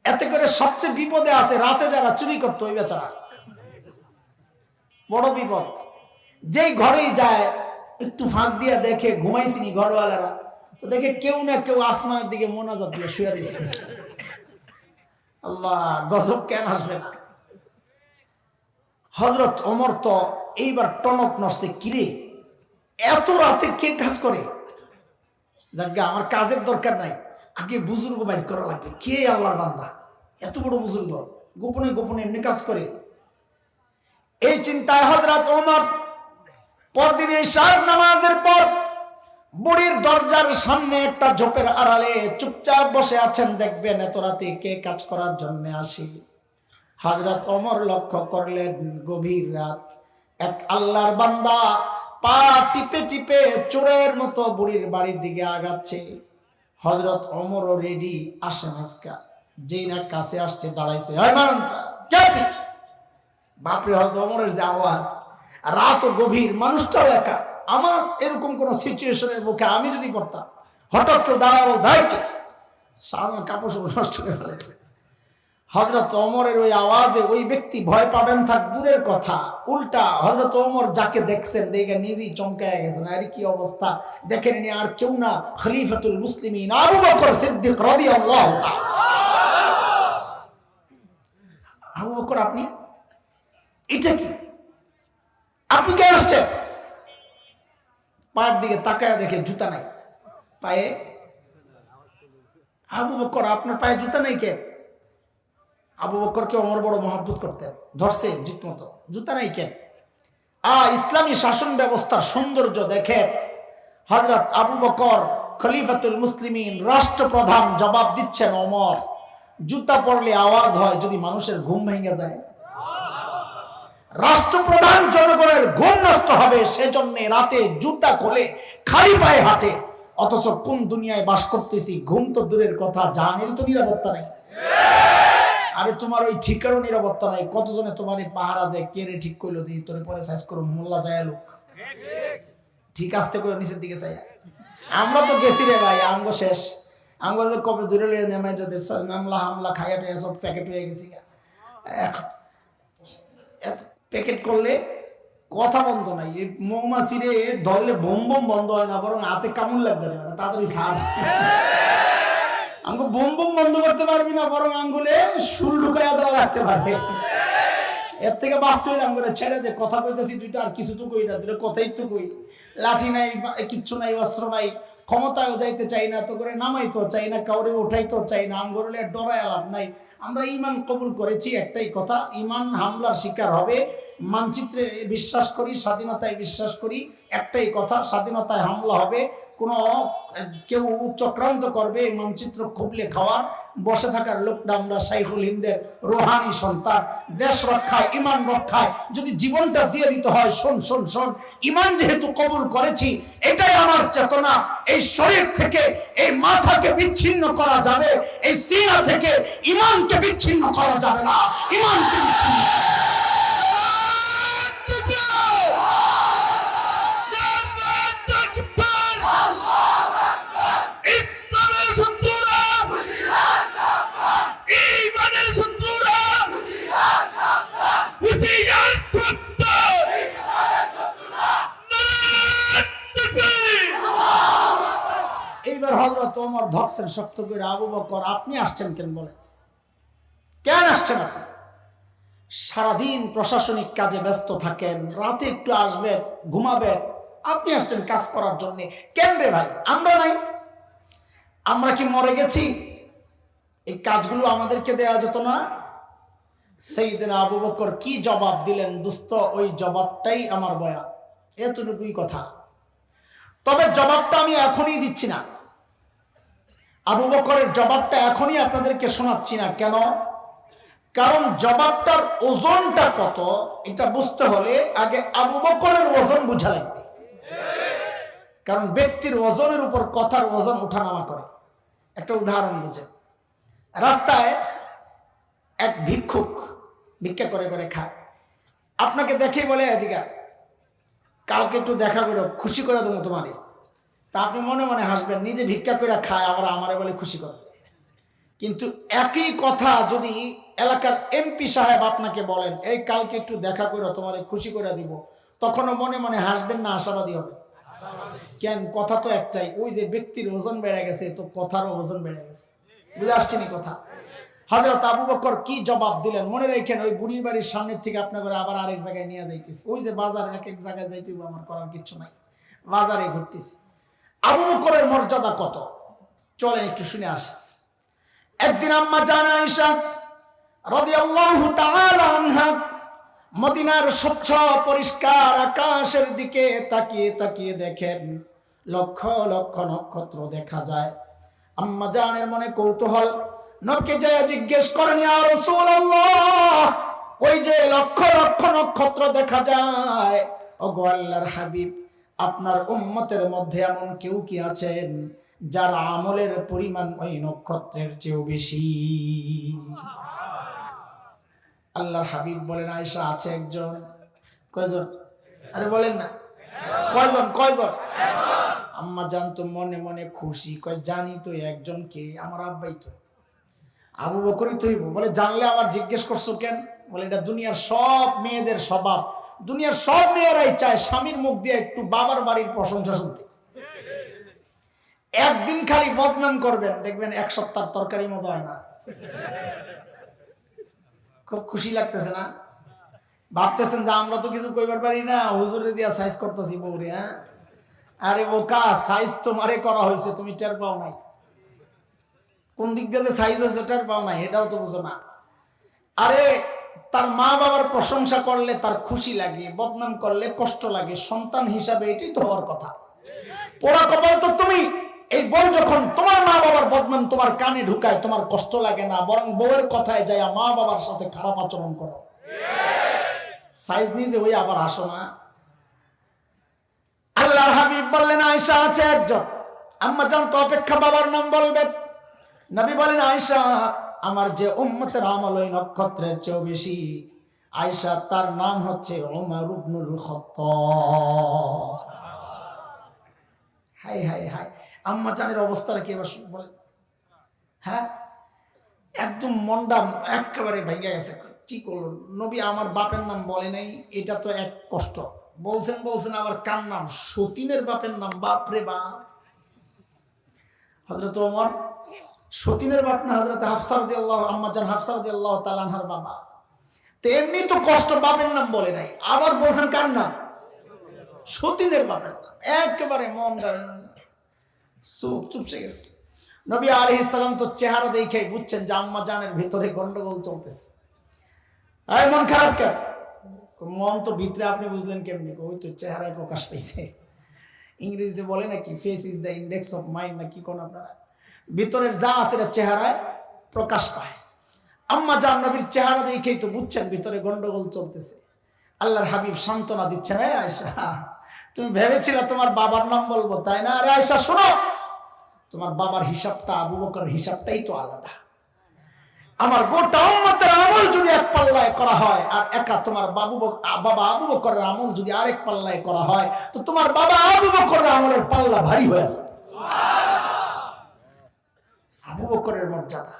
এতে করে সবচেয়ে বিপদে আছে রাতে যারা চুরি করতো, ওই বেচারা বড় বিপদ। যেই ঘরেই যায় একটু ফাঁক দিয়া দেখে ঘুমাইছিনি ঘরওয়ালারা, তো দেখে কেউ না কেউ আসমানের দিকে মোনাজাত দিয়ে শুয়ে দিচ্ছে। আল্লাহ, গজব কেন আসবে না? হযরত ওমর তো এইবার টনক নড়ছে, কিরে এত রাতে কে কাজ করে? যাকে আমার কাজের দরকার নাই, আগে বুজুর্গ বাইর করা লাগবে। কে আল্লাহর বান্দা এত বড় বুজুর্গ গোপনে গোপনে এমনি কাজ করে? এই চিন্তায় হযরত ওমর পরদিন ইশার নামাজের পর বুড়ির দরজার সামনে একটা ঝোপের আড়ালে চুপচাপ বসে আছেন। দেখবেন এত রাতে কে কাজ করার জন্য আসে। হযরত ওমর লক্ষ্য করলেন গভীর রাত, এক আল্লাহর বান্দা পা টিপে টিপে চোরের মতো বুড়ির বাড়ির দিকে আগাচ্ছে। হযরত ওমরও রেডি, আসেন আজকা। যেই না কাছে আসছে দাঁড়াইছে, হয় মানতা কে? বাপরে, হযরত ওমরের যে আওয়াজ, রাত গভীর, মানুষটাও একা। আমার এরকম কোন সিচুয়েশনের মুখে আমি যদি পড়তাম, হঠাৎ কেউ দাঁড়া বল দায়িত্ব সামনে কাপড় সব নষ্ট করে ফেলে। হযরত ওমরের ওই আওয়াজে ওই ব্যক্তি ভয় পাবেন থাক দূরের কথা, উল্টা হযরত ওমর যাকে দেখছেন দেখে নিজেই চমকায় গেছেন। আরে কি অবস্থা দেখেন, আর কেউ না, খলিফাতুল মুসলিমিন আবু বকর সিদ্দিক রাদিয়াল্লাহু তাআলা। আবু বকর, আপনি এটা কি? আপনি কে আসছেন? পায়ের দিকে তাকায় দেখে জুতা নাই পায়ে। আবু বকর, আপনার পায়ে জুতা নাই কে? আবু বকরকে ওমর বড় মহব্বত করতেন, ধরছে জিত মতো, জুতা নাই কেন? ইসলামী শাসন ব্যবস্থার সৌন্দর্য দেখেন। হযরত আবু বকর খলিফাতুল মুসলিমিন, রাষ্ট্রপ্রধান, জবাব দিচ্ছেন ওমর। জুতা পরলে আওয়াজ হয়, যদি মানুষের ঘুম ভেঙে যায়, রাষ্ট্রপ্রধান জনগণের ঘুম নষ্ট হবে, সেজন্য রাতে জুতা খুলে খালি পায়ে হাঁটে। অথচ কোন দুনিয়ায় বাস করতেছি, ঘুম তো দূরের কথা, জানেরই তো নিরাপত্তা নেই। আরে তোমার ওই ঠিকারও নিরাপত্তা নাই। কতজনে তোমার পাহারা দেয়, কে রে ঠিক করলো দিই তোরে পরে সাইজ করো, মোল্লা যায় লোক ঠিক আসতে করে নিচের দিকে চাই। আমরা তো গেছি রে ভাই, আমগো শেষ। আমগো কবে দূরে লিয়ে নেমাই মামলা হামলা খাইয়াটে সব প্যাকেট হয়ে গেছি। এখন এত প্যাকেট করলে কথা বন্ধ নাই। এই মৌমাছি রে ধরলে বোম বোম বন্ধ হয় না, বরং হাতে কামড় লাগবে না, তাড়াতাড়ি ছাড়। আঙ্গুল বোম বোম বন্ধ করতে পারবি না, বরং আঙ্গুলে শুল ঢুকাইয়া দেওয়া রাখতে পারবে। এর থেকে বাঁচতে হইলে আঙ্গুলে ছেড়ে দে। কথা কইতেছি দুইটা, আর কিছু তো কই না, দুটো কথাই তো কই। লাঠি নাই, কিচ্ছু নাই, অস্ত্র নাই, ক্ষমতায়ও যাইতে চাই না, তো করে নামাইতেও চাই না, কাউরে উঠাইতেও চাই না। আঙ্গুলে ডরায় লাভ নাই। আমরা ঈমান কবুল করেছি, একটাই কথা, ঈমান হামলার শিকার হবে। মানচিত্রে বিশ্বাস করি, স্বাধীনতায় বিশ্বাস করি, একটাই কথা, স্বাধীনতায় হামলা হবে। কোনো কেউ চক্রান্ত করবে মানচিত্র খুবলে খাওয়ার, বসে থাকার লোকটা আমরা শাইখুল হিন্দের রুহানি সন্তান। দেশ রক্ষায়, ঈমান রক্ষায় যদি জীবনটা দিয়ে দিতে হয়, শোন শোন শোন, ঈমান যেহেতু কবুল করেছি, এটাই আমার চেতনা। এই শরীর থেকে এই মাথাকে বিচ্ছিন্ন করা যাবে, এই সিনা থেকে ঈমানকে বিচ্ছিন্ন করা যাবে না। ঈমানকে বিচ্ছিন্ন এইবার হযরত ওমর ধরছেন শক্ত করে, আবু বকর আপনি আসছেন কেন? বলেন কেন আসছেন আপনি? সারাদিন প্রশাসনিক কাজে ব্যস্ত থাকেন, রাতে একটু আসবেন, ঘুমাবেন, আপনি আসছেন কাজ করার জন্য কেন রে ভাই? আমরা নাই? আমরা কি মরে গেছি? এই কাজগুলো আমাদেরকে দেওয়া যেত না? সাইয়েদনা আবু বকর কি জবাব দিলেন দোস্ত, ওই জবাবটাই আমার বয়ান, এতটুকুই কথা। তবে জবাবটা আমি এখনই দিচ্ছি না, আবু বকরের জবাবটা এখনই আপনাদেরকে শোনাচ্ছি না। কেন? কারণ জবাবটার ওজনটা কত এটা বুঝতে হলে আগে আবু বকরের ওজন বোঝা লাগবে। কারণ ব্যক্তির ওজনের উপর কথার ওজন ওঠানামা করে। একটা উদাহরণ বুঝেন, রাস্তায় এক ভিক্ষুক ভিক্ষা করে করে খায়, আপনাকে দেখেই বলে এদিকে কালকে একটু দেখা করে খুশি করে দেবো তোমারে। তা আপনি মনে মনে হাসবেন, নিজে ভিক্ষা করে খায় আবার আমারে বলে খুশি করবে। কিন্তু একই কথা যদি এলাকার এমপি সাহেব আপনাকে বলেন এই কালকে একটু দেখা করে তোমারে খুশি করে দিব, তখনও মনে মনে হাসবেন না আশাবাদী হবে? কেন? কথা তো একটাই, ওই যে ব্যক্তির ওজন বেড়ে গেছে তো কথারও ওজন বেড়ে গেছে। বুঝে আসছেনি কথা? হযরত আবু বকর কি জবাব দিলেন মনে রাখেন। ওই বুড়ির বাড়ির সামনের থেকে আপনার করে আবার আরেক জায়গায় নিয়ে যাইতেছে। ওই যে বাজার, এক এক জায়গায় যাইতে আমার করার কিছু নাই, বাজারে ঘুরতেছি। আবু বকরের মর্যাদা কত চলেন একটু শুনে আসি। একদিন আম্মা জান আয়েশা রাদিয়াল্লাহু তাআলা আনহা মদিনার স্বচ্ছ পরিষ্কার আকাশের দিকে তাকিয়ে তাকিয়ে দেখেন লক্ষ লক্ষ নক্ষত্র দেখা যায়। আম্মা জানের মনে কৌতূহল, নবীকে যায় জিজ্ঞেস করেন, ইয়া রাসূলুল্লাহ, ওই যে লক্ষ লক্ষ নক্ষত্র দেখা যায়, ওগো আল্লাহর হাবিব, আপনার উম্মতের মধ্যে এমন কেউ কি আছেন যার আমলের পরিমাণ ওই নক্ষত্রের চেয়েও বেশি? আল্লাহর হাবিব বলেন, আয়েশা আছে একজন। কয়জন? আরে বলেন না, কয়জন? কয়জন? আম্মা জান তো মনে মনে খুশি, কয় জানি তো একজন কে, আমার আব্বাই তো, আবু বকরই তো হইব। বলে জানলে আবার জিজ্ঞেস করছো কেন? বলে এটা দুনিয়ার সব মেয়েদের স্বভাব, দুনিয়ার সব মেয়েরাই চায় স্বামীর মুখ দিয়ে একটু বাবার বাড়ির প্রশংসা শুনতে। একদিন খালি বদনাম করবেন, দেখবেন এক সপ্তাহ তরকারি মজা হয় না। খুব খুশি লাগতেছে না? ভাবতেছেন যে আমরা তো কিছু কইবার পারি না, হুজুরে দিয়া সাইজ করতেছি বউরে। হ্যাঁ, আরে বোকা, সাইজ তোমারে করা হয়েছে, তুমি টের পাও নাই। কোন দিক দিয়ে সাইজ হয়েছে টের পাও নাই, এটাও তো বুঝো না। আরে তার মা বাবার প্রশংসা করলে তার খুশি লাগে, বদনাম করলে কষ্ট লাগে। সন্তান হিসাবে এটাই তো হওয়ার কথা। পোড়া কপাল তো তুমি। এই বউ যখন তোমার মা বাবার বদনাম তোমার কানে ঢুকায়, তোমার কষ্ট লাগে না, বরং বউয়ের কথায় যায় মা বাবার সাথে খারাপ আচরণ করো। সাইজ নিজে হয়ে আবার আসো না। আল্লাহর হাবিব বললেন, আয়েশা আছে একজন। আম্মা জান তো অপেক্ষা বাবার নাম বলবেন। নবী বলেন, আয়েশা, আমার যে উম্মতের আমল ওই নক্ষত্রের চেয়েও বেশি। আয়েশা, তার নাম হচ্ছে ওমর ইবনুল খাত্তাব। হাই হাই হাই, আম্মা জানের অবস্থাটা কি এবার বলেন? হ্যাঁ, একদম মনটা একেবারে ভেঙে গেছে। কি করলো নবী, আমার বাপের নাম বলে নাই, এটা তো এক কষ্ট। বলছেন বলছেন আবার কার নাম? সতীনের বাপের নাম। বাপ রে বাপ! হযরত ওমর সতীনের বাপ না, হযরত হাফসা রাদিয়াল্লাহু, আম্মা জান হাফসা রাদিয়াল্লাহু তাআলা আনহার বাবা। তো এমনি তো কষ্ট, বাপের নাম বলে নাই, আবার বলছেন কার নাম? সতীনের বাপের নাম। একেবারে মন চুপসে গেছে। নবী আলাইহিস সালাম তো চেহারা দেখে বুঝছেন যে আম্মা জানের ভিতরে গন্ডগোল চলতেছে। এই মন খারাপ কেন? মন তো ভিতরে, আপনি বুঝলেন কেমনি? ওই তো চেহারায় প্রকাশ পাইছে। ইংরেজিতে বলে নাকি face is the index of mind, নাকি কোন আপনারা? ভিতরের যা আছে চেহারায় প্রকাশ পায়। আম্মা জান নবীর চেহারা দেখেই তো বুঝছেন ভিতরে গন্ডগোল চলতেছে। আল্লাহর হাবিব সান্ত্বনা দিচ্ছেন, এই আয়েশা, তুমি ভেবেছিলে তোমার বাবার নাম বলবো, তাই না? আরে আয়েশা শোনো, তোমার বাবার হিসাবটা আবু বকরের হিসাবটাই তো আলাদা। আমার গোটা উম্মতের আমল যদি এক পাল্লায় করা হয়, আর একা তোমার বাবা আবু বকরের আমল যদি আরেক পাল্লায় করা হয়, তো তোমার বাবা আবু বকরের আমলের পাল্লা ভারী হয়ে যাবে। আবু বকরের মর্যাদা।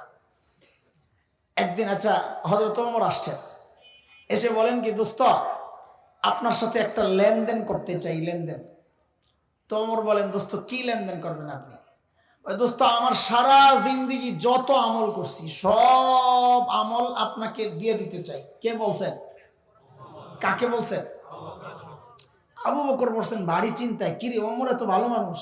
একদিন আচ্ছা হযরত ওমর আসছেন, এসে বলেন কি, দোস্ত আপনার সাথে একটা লেনদেন করতে চাই, লেনদেন। তো ওমর বলেন, দোস্ত কি লেনদেন করবেন আপনি? ওই দোস্ত, আমার সারা জিন্দেগি যত আমল করছি সব আমল আপনাকে দিয়ে দিতে চাই। কে বলছেন? কাকে বলছেন? আবু বকর বলছেন ভারী চিন্তায়, কিরে ওমর এত ভালো মানুষ,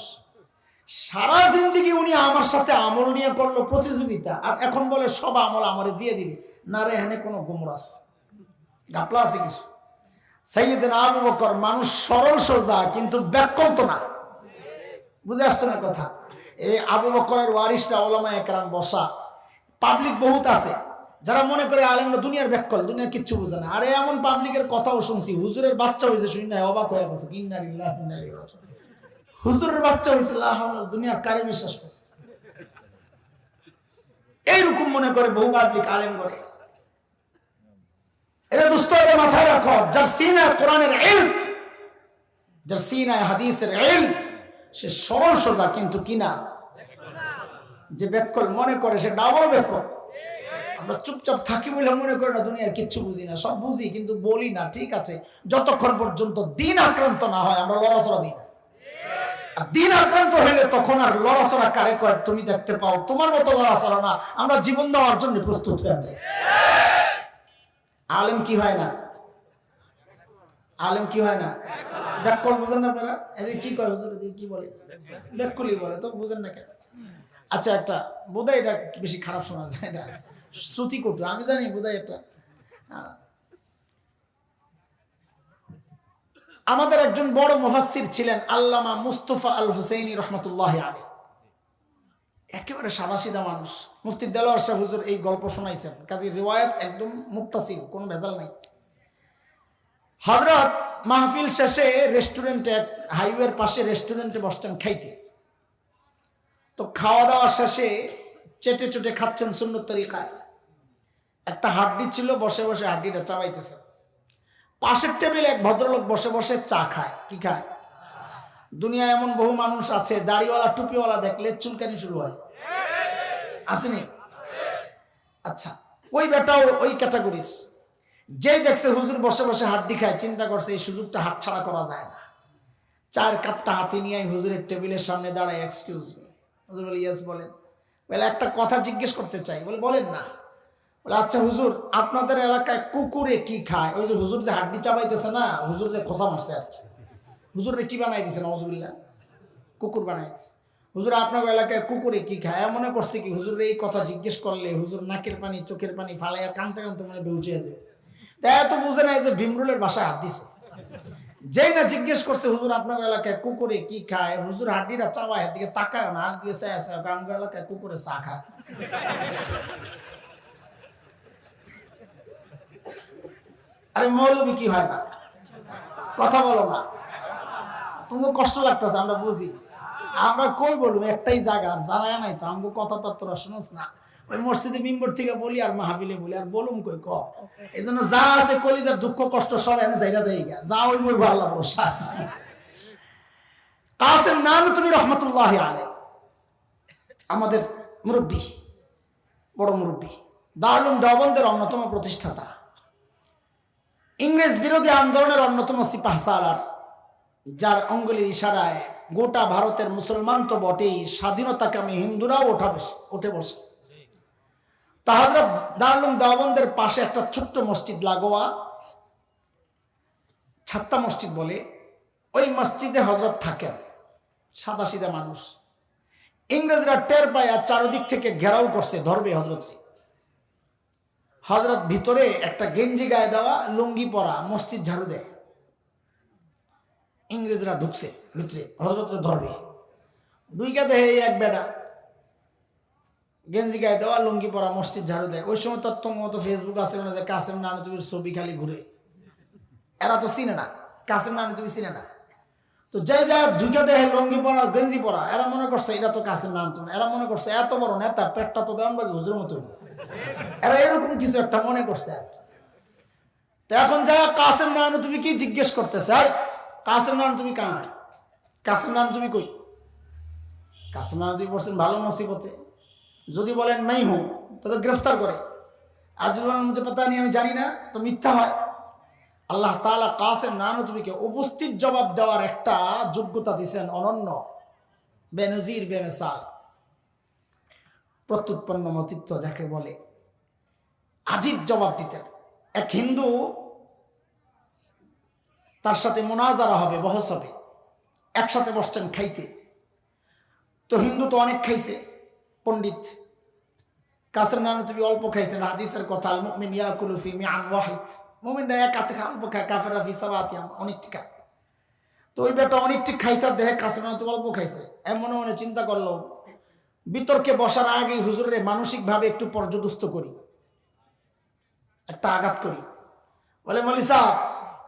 সারা জিন্দেগি উনি আমার সাথে আমল নিয়ে করলো প্রতিযোগিতা, আর এখন বলে সব আমল আমারে দিয়ে দিবে। না রে, এখানে কোনো গুমরাস গাপলা আছে কিছু। সাইয়েদনা আবু বকর মানুষ সরল সোজা, কিন্তু ব্যাকল্প না। বুঝে আসছে না কথা? এই আবু বকরের ওয়ারিসরা ওলামা একরাম বসা, পাবলিক বহুত আছে যারা মনে করে আলেমরা দুনিয়ার ব্যাককল, দুনিয়ার কিচ্ছু বুঝে না। আরে এমন পাবলিকের কথাও শুনছি, হুজুরের বাচ্চা হয়েছে, শুনি না অবাক হয়ে গেছে। ইন্না লিল্লাহি ওয়া ইন্না ইলাইহি রাজিউন। হুজুরের বাচ্চা হয়েছে, লা হাওলা, দুনিয়ার কারে বিশ্বাস করে? এইরকম মনে করে বহু পাবলিক আলেম করে। এরা দোস্ত মাথায় রাখো, যার সিনায় কোরআনের ইলম, যার সিনায় হাদিসের ইলম, সে সরল সোজা, কিন্তু কিনা যে ব্যাককল মনে করে সে ডাবল ব্যাককল। আমরা চুপচাপ থাকি বলে মনে করি না দুনিয়ার কিচ্ছু বুঝি না, সব বুঝি কিন্তু বলি না। ঠিক আছে, যতক্ষণ পর্যন্ত দিন আক্রান্ত না হয় আমরা লড়াচড়া দিই না। আর দিন আক্রান্ত হইলে তখন আর লড়াচড়া কারে কয় তুমি দেখতে পাও, তোমার মতো লড়াচড়া না, আমরা জীবন দেওয়ার জন্য প্রস্তুত হয়ে যাই। আলেম কি হয় না? আলেম কি হয় না? ব্যাককল বুঝেন না আপনারা? এদের কি কয় হুজুর, এদের কি বলে? ব্যাককলই বলে, তো বুঝেন না কেন? আচ্ছা, একটা বোধহয় এটা বেশি খারাপ শোনা যায়, এটা শ্রুতি কটু, আমি জানি বোধহয় এটা। আমাদের একজন বড় মুফাসসির ছিলেন আল্লামা মুস্তাফা আল হুসাইনি রহমতুল্লাহ আলাইহি, একেবারে সাদাসিধা মানুষ। মুফতি দেলোয়ার শাহ হুজুর এই গল্প শোনাইছেন, কাজী রিওয়ায়াত একদম মুত্তাসিল, কোনো ভেজাল নাই। হযরত মাহফিল শেষে রেস্টুরেন্টে, হাইওয়ের পাশে রেস্টুরেন্টে বসছেন খাইতে। তো খাওয়া দাওয়া শেষে চেটে চুটে খাচ্ছেন সুন্নত তরিকায়। একটা হাড্ডি ছিল, বসে বসে হাড্ডিটা চাবাইতেছে। পাশের টেবিলে এক ভদ্রলোক বসে বসে চা খায়। কি খায়? দুনিয়ায় এমন বহু মানুষ আছে, দাড়িওয়ালা টুপিওয়ালা দেখলে চুলকানি শুরু হয়, আসেনি? আচ্ছা, ওই বেটাও ওই ক্যাটাগরির। যেই দেখছে হুজুর বসে বসে হাড্ডি খায়, চিন্তা করছে এই সুযোগটা হাতছাড়া করা যায় না। চার কাপটা হাতে নিয়ে হুজুরের টেবিলের সামনে দাঁড়ায়, এক্সকিউজ মি। হুজুর বলে ইয়েস বলেন। বলে একটা কথা জিজ্ঞেস করতে চাই। বলে বলেন না। বলে আচ্ছা হুজুর, আপনাদের এলাকায় কুকুরে কি খায়? ওই যে হুজুর যে হাড্ডি চাবাইতেছে না, হুজুরে খোঁচা মারছে আর কি। হুজুরে কি বানাই দিছে? নওয়াজুবিল্লাহ, কুকুর বানাই দিছে। হুজুর আপনার এলাকায় কুকুরে কি খায়? মনে করছে কি হুজুর এই কথা জিজ্ঞেস করলে হুজুর নাকের পানি চোখের পানি ফালাইয়া কানতে কানতে মনে বেউচে যাবে। তাই এত বুঝে নাই যে ভীমরুলের বাসায় হাত দিছে। যেই না জিজ্ঞেস করছে হুজুর আপনার এলাকায় কুকুরে কি খায়, হুজুর হাড্ডিটা চাওয়ায় এর দিকে তাকায় না, আর দিকে চায় আমার এলাকায় কুকুরে চা খায়। আরে মৌলবি কি হয় না? কথা বলো না, তোমার কষ্ট লাগতেছে, আমরা বুঝি। আমরা কই বলবো, একটাই জায়গা, আর জানা নাই তো আমাকে কথা তো তোরা শুনোস না। ওই মসজিদে মিম্বর থেকে বলি আর মাহফিলে বলি, আর বলুম কই ক। এই জন্য যা আছে কলিজার দুঃখ কষ্ট সব এনে যাইরা যাইগা, যা ওই বই আল্লাহ ভরসা। কাসেম নানতুবি রহমতুল্লাহ আলাইহি আমাদের মুরব্বী, বড় মুরব্বী, দারুল দেওবন্দের অন্যতম প্রতিষ্ঠাতা, ইংরেজ বিরোধী আন্দোলনের অন্যতম সিপাহসালার, যার অঙ্গুলির ইশারায় গোটা ভারতের মুসলমান তো বটেই, স্বাধীনতাকামী হিন্দুরাও উঠে বসে। হযরত দারুল দেওবন্দের পাশে একটা ছোট্ট মসজিদ লাগোয়া, ছাত্তা মসজিদ বলে, ওই মসজিদে হযরত থাকেন। সাদাসিধা মানুষ। ইংরেজরা টের পায় আর চারদিক থেকে ঘেরাও করছে, ধরবে হযরতরে। হযরত ভিতরে একটা গেঞ্জি গায়ে দেওয়া, লুঙ্গি পরা, মসজিদ ঝাড়ু দেয়। ইংরেজরা ঢুকছে ভিতরে, হযরতরে ধরবে। দুইকা দেহে এক বেটা গেঞ্জি গায়ে দেওয়া, লুঙ্গি পরা, মসজিদ ঝাড়ু দেয়। ওই সময় তত্ত্বমত ফেসবুক আছে না, যে কাসেম নানতুবির ছবি খালি ঘুরে। এরা তো চিনে না, কাসেম নানতুবি চিনে না। তো যে যা ঢুকে দেহে লুঙ্গি পরা, গেঞ্জি পরা, এরা মনে করছে এটা তো কাসেম নানতুবি। এরা মনে করছে এত বড় নেতা, পেটটা তো দেওয়ান বাকি হুজুরের মতো। এরা এরকম কিছু একটা মনে করছে আর কি। তো এখন যা কাসেম নানতুবি কি জিজ্ঞেস করতেছে, কাসেম নানতুবি কার? কাসেম নানতুবি কই? কাসেম নানতুবি পড়ছেন ভালো মুসিবতে। যদি বলেন নাই হুঁ, তাহলে গ্রেফতার করে। আর যদি বলেন মুঝে পাতা নেই, আমি জানি না, তো মিথ্যা হয়। আল্লাহ তাআলা কাসেম নানতুবিকে উপস্থিত জবাব দেওয়ার একটা যোগ্যতা দিয়েছেন অনন্য, বেনজির, বেমিসাল, প্রত্যুৎপন্ন মতিত্ব যাকে বলে। আজীব জবাব দিতেন। এক হিন্দু, তার সাথে মুনাজারা হবে, বহস হবে, একসাথে বসছেন খাইতে। তো হিন্দু তো অনেক খাইছে, পণ্ডিত। কাসেম নানতুবি অল্প খাইছেন। হাদিসের কথা, আল মুমিন ইয়াকুলু ফি মিআন ওয়াহিদ, মুমিনরা এক হাতে অল্প খায়, কাফেররা ফি সাবাতি, অনেক খায়। তো তো ওই বেটা অনেকটি খাইছে, দেখে কাসিম নানুতুবি অল্প খাইছে, এমন মনে চিন্তা করলো বিতর্কে বসার আগে হুজুরে মানসিকভাবে একটু পর্যদস্ত করি, একটা আঘাত করি। বলে মৌলী সাহেব,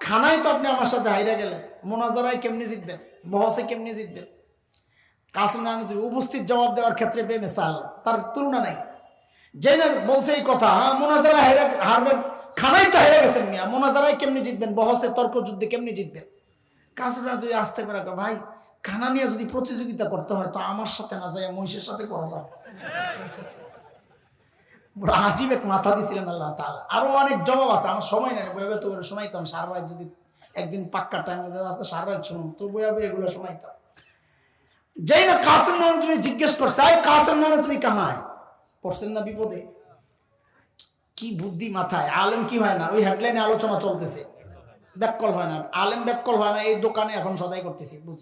খানাই তো আপনি আমার সাথে হাইরা গেলে, মোনাজারায় কেমনি জিতবেন, বহসে কেমনি জিতবেন? কাসিম নানুতুবি উপস্থিত জবাব দেওয়ার ক্ষেত্রে বেমিসাল, তার তুলনা নাই। যে না বলছে এই কথা, হ্যাঁ মোনাজারায় হারবেন, খানাই তো হেরে গেছেন মিয়া, মোনাজারায় কেমনি জিতবেন, বহসে তর্ক যুদ্ধে কেমনি জিতবেন? কাসিম নানুতুবি আসতে পারে, ভাই খানা নিয়ে যদি প্রতিযোগিতা করতে হয় তো আমার সাথে না যায়, মহিষের সাথে করা যায়। বড় আজীব এক মাথা দিছিলেন আল্লাহ তাআলা। আরো অনেক জবাব আছে, আমার সময় নেই, বইবে তো করে শোনাইতাম সারা রাত, যদি একদিন পাক্কা টাইম আছে সারা রাত শুনুন তো বইবে এগুলো শোনাইতাম। যেই না কাসিম নানুতুবি জিজ্ঞেস করছে, আই কাসিম নানুতুবি কাহায়? পড়ছেন না বিপদে? কি বুদ্ধি মাথায়! আলেম কি হয় না, ওই হেডলাইনে আলোচনা চলতেছে, ব্যাককল হয় না, আলেম ব্যাককল হয় না, এই দোকানে এখন সদাই করতেছি, বুঝ।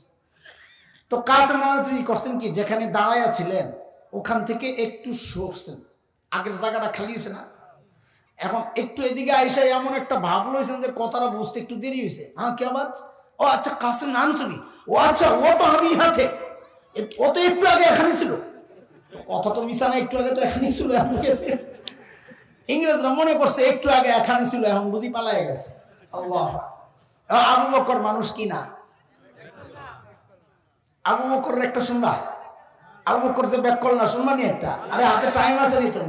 তো কাসিম নানুতুবি করছেন কি, যেখানে দাঁড়াইয়া ছিলেন ওখান থেকে একটু সরছেন, আগের জায়গাটা খালি হয়েছে না, এখন একটু এদিকে আইসা এমন একটা ভাব লইছেন যে কথাটা বুঝতে একটু দেরি হয়েছে। হ্যাঁ কে আবার? ও আচ্ছা কাসিম নানুতুবি, ও আচ্ছা ও তো আমি হাতে, ও তো একটু আগে এখানে ছিল। কথা তো মিশা না, একটু আগে তো এখানেই ছিল, এখন গেছে। ইংরেজরা মনে করছে একটু আগে এখানে ছিল, এখন বুঝি পালায় গেছে। আল্লাহ, আবু বকর মানুষ কি না? আবু বকরের একটা শুনবা, আবু বকর যে ব্যাককল না, শুনবা নি একটা? আরে হাতে টাইম আছে নি তো,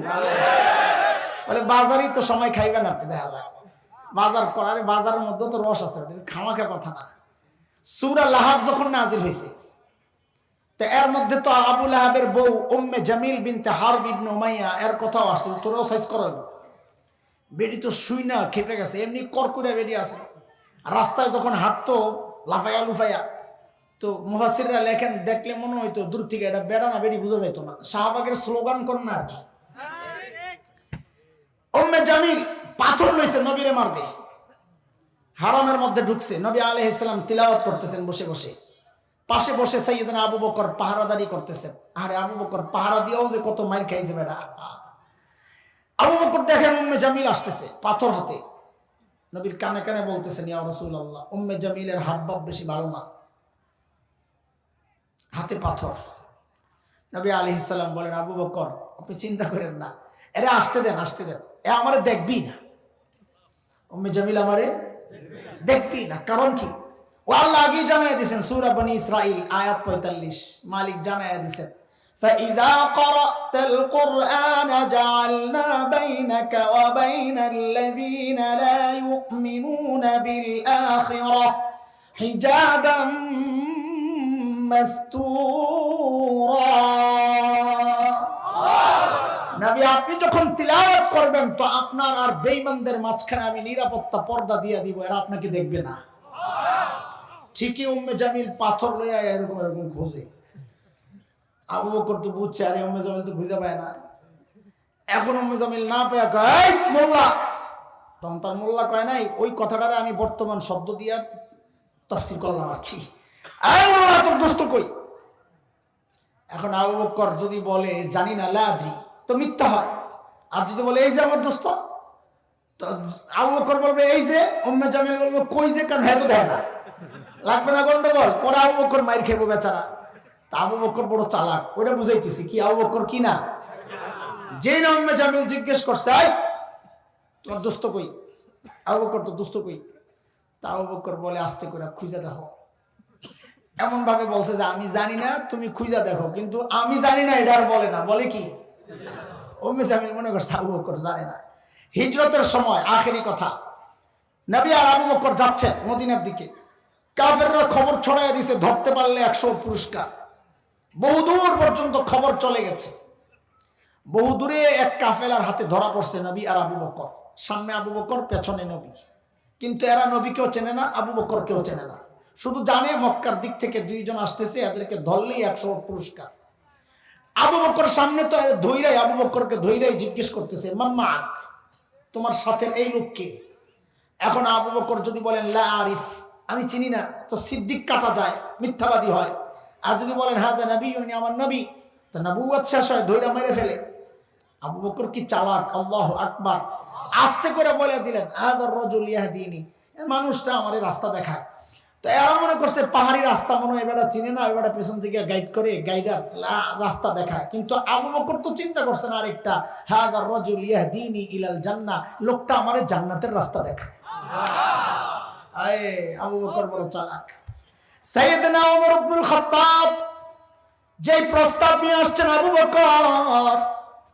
বলে বাজারই তো সময় খাইবেন আপনি, দেখা যায় বাজার করার, বাজারের মধ্যে তো রস আছে, খামাখা কথা না। সূরা লাহাব যখন নাজিল হয়েছে, তো এর মধ্যে তো আবু লাহাবের বউ উম্মে জামিল বিনতে হারব ইবনে উমাইয়া এর কথাও আসছে, তোরাও সাইজ করাবো। বেডি তো শুই না খেপে গেছে, এমনি করকুরে বেডি আছে, রাস্তায় যখন হাঁটতো লাফাইয়া লুফাইয়া, তো মুফাসসিররা লেখেন দেখলে মনে হইতো দূর থেকে এটা বেড়া না বেডি বোঝা যাইতো না, শাহবাগের স্লোগান করেন না আর কি। উম্মে জামিল পাথর লইছে, নবীরে মারবে, হারামের মধ্যে ঢুকছে, নবী আলাইহিস সালাম তিলাওয়াত করতেছেন বসে বসে, পাশে বসে সাইয়েদনা আবু বকর পাহারাদারি করতেছেন। আরে আবু বকর পাহারা দিয়েও যে কত মার খাইছে বেটা। আবু বকর দেখেন উম্মে জামিল আসতেছে পাথর হাতে, নবীর কানে কানে বলতেছেন, ইয়া রাসূলুল্লাহ, উম্মে জামিলের হাবভাব বেশি ভালো না, হাতে পাথর। নবী আলাইহিস সালাম বলেন, আবু বকর আপনি চিন্তা করেন না, এরে আসতে দেন, আসতে দেন, এ আমারে দেখবি না, উম্মে জামিল আমারে দেখবি না। কারণ কি? ও আল্লাহ আগেই জানাইয়া দিয়েছেন, সূরা বনি ইসরাইল আয়াত 45, মালিক জানাইয়া দিয়েছেন, فَإِذَا قَرَأْتَ الْقُرْآنَ جَعَلْنَا بَيْنَكَ وَبَيْنَ الَّذِينَ لَا يُؤْمِنُونَ بِالْآخِرَةِ حِجَابًا مَسْتُورًا। নবী আপনি যখন তিলাওয়াত করবেন তো আপনার আর বেঈমানদের মাঝখানে আমি নিরাপত্তা পর্দা দিয়ে দিব, এরা আপনাকে দেখবে না। ঠিকই উম্মে জামিল পাথর লইয়া এরকম এরকম খোঁজে, আবু বকর তো বুঝছে আরে উম্মে জামিল তো খুঁজে পায় না। এখন উম্মে জামিল না পেয়ে কয় মোল্লা, তখন তার মোল্লা কয় নাই, ওই কথাটারে আমি বর্তমান শব্দ দিয়া তাফসীর করলাম আর কি, আরে মোল্লা তোর দোস্ত কই? এখন আবু বকর যদি বলে জানি না লা আদ্রি তো মিথ্যা হয়, আর যদি বলে এই যে আমার দোস্ত, তো আবু বকর বলবে এই যে, উম্মে জামিল বলবে কই যে, কারণ হ্যাঁ তো দেয় না, লাগবে না গন্ডগোল, পরে আবু বকর মাইর খেবো বেচারা। তা আবু বকর বড় চালাক, ওটা বুঝাইতেছি কি আবু বকর কি না। যে না উম্মে জামিল জিজ্ঞেস করছে তোমার দোস্ত কই, আবু বকর তো দোস্ত কই, তা আবু বকর বলে আস্তে করে খুঁজে দেখো, এমন ভাবে বলছে যে আমি জানি না, তুমি খুঁজে দেখো, কিন্তু আমি জানি না এটা আর বলে না, বলে কি উম্মে জামিল মনে করছে আবু বকর জানে না। হিজরতের সময় আখেরি কথা, নবী আর আবু বকর যাচ্ছেন মদিনার দিকে, কাফেররা খবর ছড়াইয়া দিছে ধরতে পারলে 100 পুরস্কার, বহুদূর পর্যন্ত খবর চলে গেছে, বহুদূরে এক কাফেলার হাতে ধরা পড়ছে নবী আর আবু বকর, সামনে আবু বকর পেছনে নবী, কিন্তু এরা নবীকেও চেনে না, আবু বকরকেও চেনে না, শুধু জানে মক্কার দিক থেকে দুইজন আসতেছে, এদেরকে ধরলেই 100 পুরস্কার। আবু বকর সামনে তো ধৈরাই, আবু বকরকে ধৈরাই জিজ্ঞেস করতেছে মাম্মা তোমার সাথে এই লোককে। এখন আবু বকর যদি বলেন লা আরিফ আমি চিনি না, তো সিদ্দিক কাটা যায়, মিথ্যাবাদী হয়। আর যদি বলেন হ্যাঁ নবী উনি আমার নবী, তো নবুয়ত শেষ হয়, ধৈরা মেরে ফেলে। আবু বকর কি চালাক, আল্লাহু আকবার, আস্তে করে বলে দিলেন আযার রাজুল ইয়াহদিনি, এই মানুষটা আমারে রাস্তা দেখায়। তো এরা মনে করছে পাহাড়ি রাস্তা মনে হয় এবারে চিনে না, এবারে পেছন থেকে গাইড করে, গাইডার রাস্তা দেখায়। কিন্তু আবু বকর তো চিন্তা করছেন আরেকটা, হাযার রাজুল ইয়াহদিনি ইলাল জান্নাহ, লোকটা আমারে জান্নাতের রাস্তা দেখায়। আয় আবু বকর বড় চালাক। সাইয়েদনা ওমর ইবনুল খাত্তাব যে প্রস্তাব নিয়ে আসছেন, আবু বকর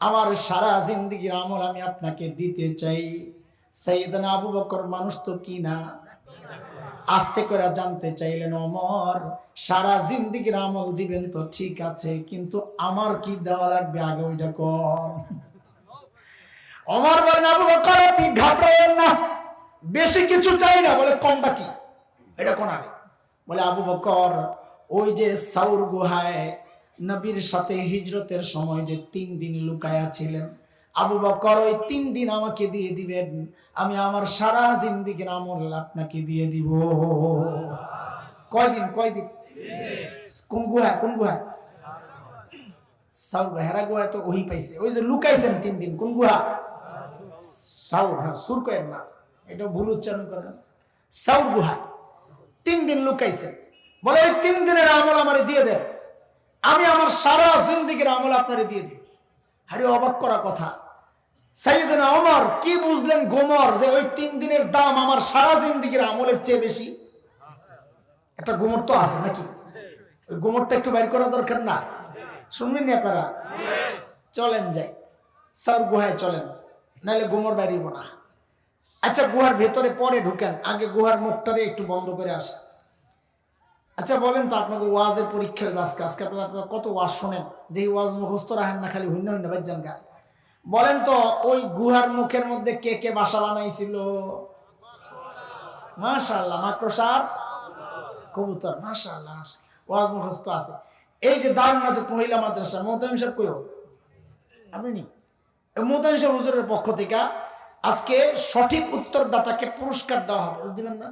আমার সারা জিন্দেগির আমল আমি আপনাকে দিতে চাই। সাইয়েদনা আবু বকর মানুষ তো কি না, আস্তে করে জানতে চাইলেন, ওমর সারা জিন্দেগির আমল দিবেন তো ঠিক আছে, কিন্তু আমার কি দেওয়া লাগবে আগে ওইটা কম। ওমর বলেন, আবু বকর আপনি ঘাবড়াবেন না, বেশি কিছু চাই না। বলে কমটা কি, এটা কোন আগে? বলে আবু বকর ওই যে সাউর গুহায় নবীর সাথে হিজরতের সময় যে 3 দিন লুকায়া ছিলেন, আবু বকর ওই 3 দিন আমাকে দিয়ে দিবেন, আমি আমার সারা জিন্দেগির আমল আপনাকে দিয়ে দিব। কয়দিন? কোন গুহায়? সাউর গুহা। হেরা গুহায় তো ওহি পাইছে, ওই যে লুকাইছেন 3 দিন। কোন গুহা? সাউর। হ্যাঁ, সুর করেন না, এটা ভুল উচ্চারণ করেন। সাউর গুহা 3 দিন লুকাইছেন। বলে ওই 3 দিনের আমল আমারে দিয়ে দেন, আমি আমার সারা জিন্দেগির আমল আপনারে দিয়ে দিই। আরে অবাক করা কথা, সাইয়েদনা ওমর কি বুঝলেন গোমর, যে ওই 3 দিনের দাম আমার সারা জিন্দেগির আমলের চেয়ে বেশি? একটা গোমর তো আছে নাকি? ওই গোমরটা একটু বাইর করা দরকার না? শুনবেন না আপনারা? চলেন যাই সাউর গুহায়, চলেন, নাহলে গোমর বাইরিব না। আচ্ছা গুহার ভেতরে পরে ঢুকেন, আগে গুহার মুখটারে একটু বন্ধ করে আসে। আচ্ছা বলেন তো, আপনাকে ওয়াজের পরীক্ষার আজকে আপনারা কত ওয়াজ শোনেন, যে ওয়াজ মুখস্থ রাখেন না, খালি হইনা বাইজান গা। বলেন তো ওই গুহার মুখের মধ্যে কে কে বাসা বানাইছিল? মাশাআল্লাহ, মাকড়সার কবুতর। মাশাআল্লাহ, ওয়াজ মুখস্থ আছে। এই যে দারুন নাজাত মহিলা মাদ্রাসা, মোহতামিম সাহেব কইও আপনি নি, মোহতামিম সাহেব হুজুরের পক্ষ থেকে আজকে সঠিক উত্তরদাতাকে পুরস্কার দেওয়া হবে, দিবেন না?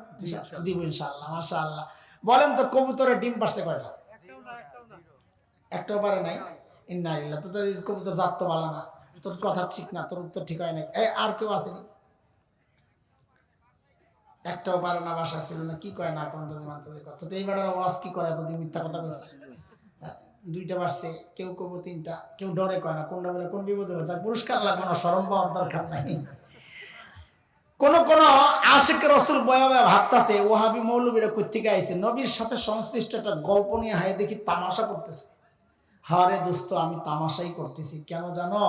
দিব ইনশাআল্লাহ। মাশাআল্লাহ। বলেন তো কবুতরের ডিম পারছে কয়টা? একটাও পারে নাই। ইন্নালিল্লাহ। তো কবুতর জাত তো ভালো না, তোর কথা ঠিক না, তোর উত্তর ঠিক হয় নাই। আর কেউ আসেনি? একটাও পারে না, বাসা ছিল না, কি কয় না কোন কথা। তো এইবার ওয়াজ কি করে, এতদিন মিথ্যা কথা কইছে। 2টা বাসছে, কেউ কব 3টা, কেউ ডরে কয় না, কোনটা বলে কোন বিপদে হবে, তার পুরস্কার লাগবে না, শরম পাওয়ার দরকার নাই। কোন আশিক রাসূল বয়া বয়া ভাবতাছে ওহাবি মৌলবীরা কোত্থেকে আইছে, নবীর সাথে সংশ্লিষ্ট একটা গল্প নিয়ে হায় দেখি তামাশা করতেছে। হারে দোস্ত, আমি তামাশাই করতেছি। কেন জানো?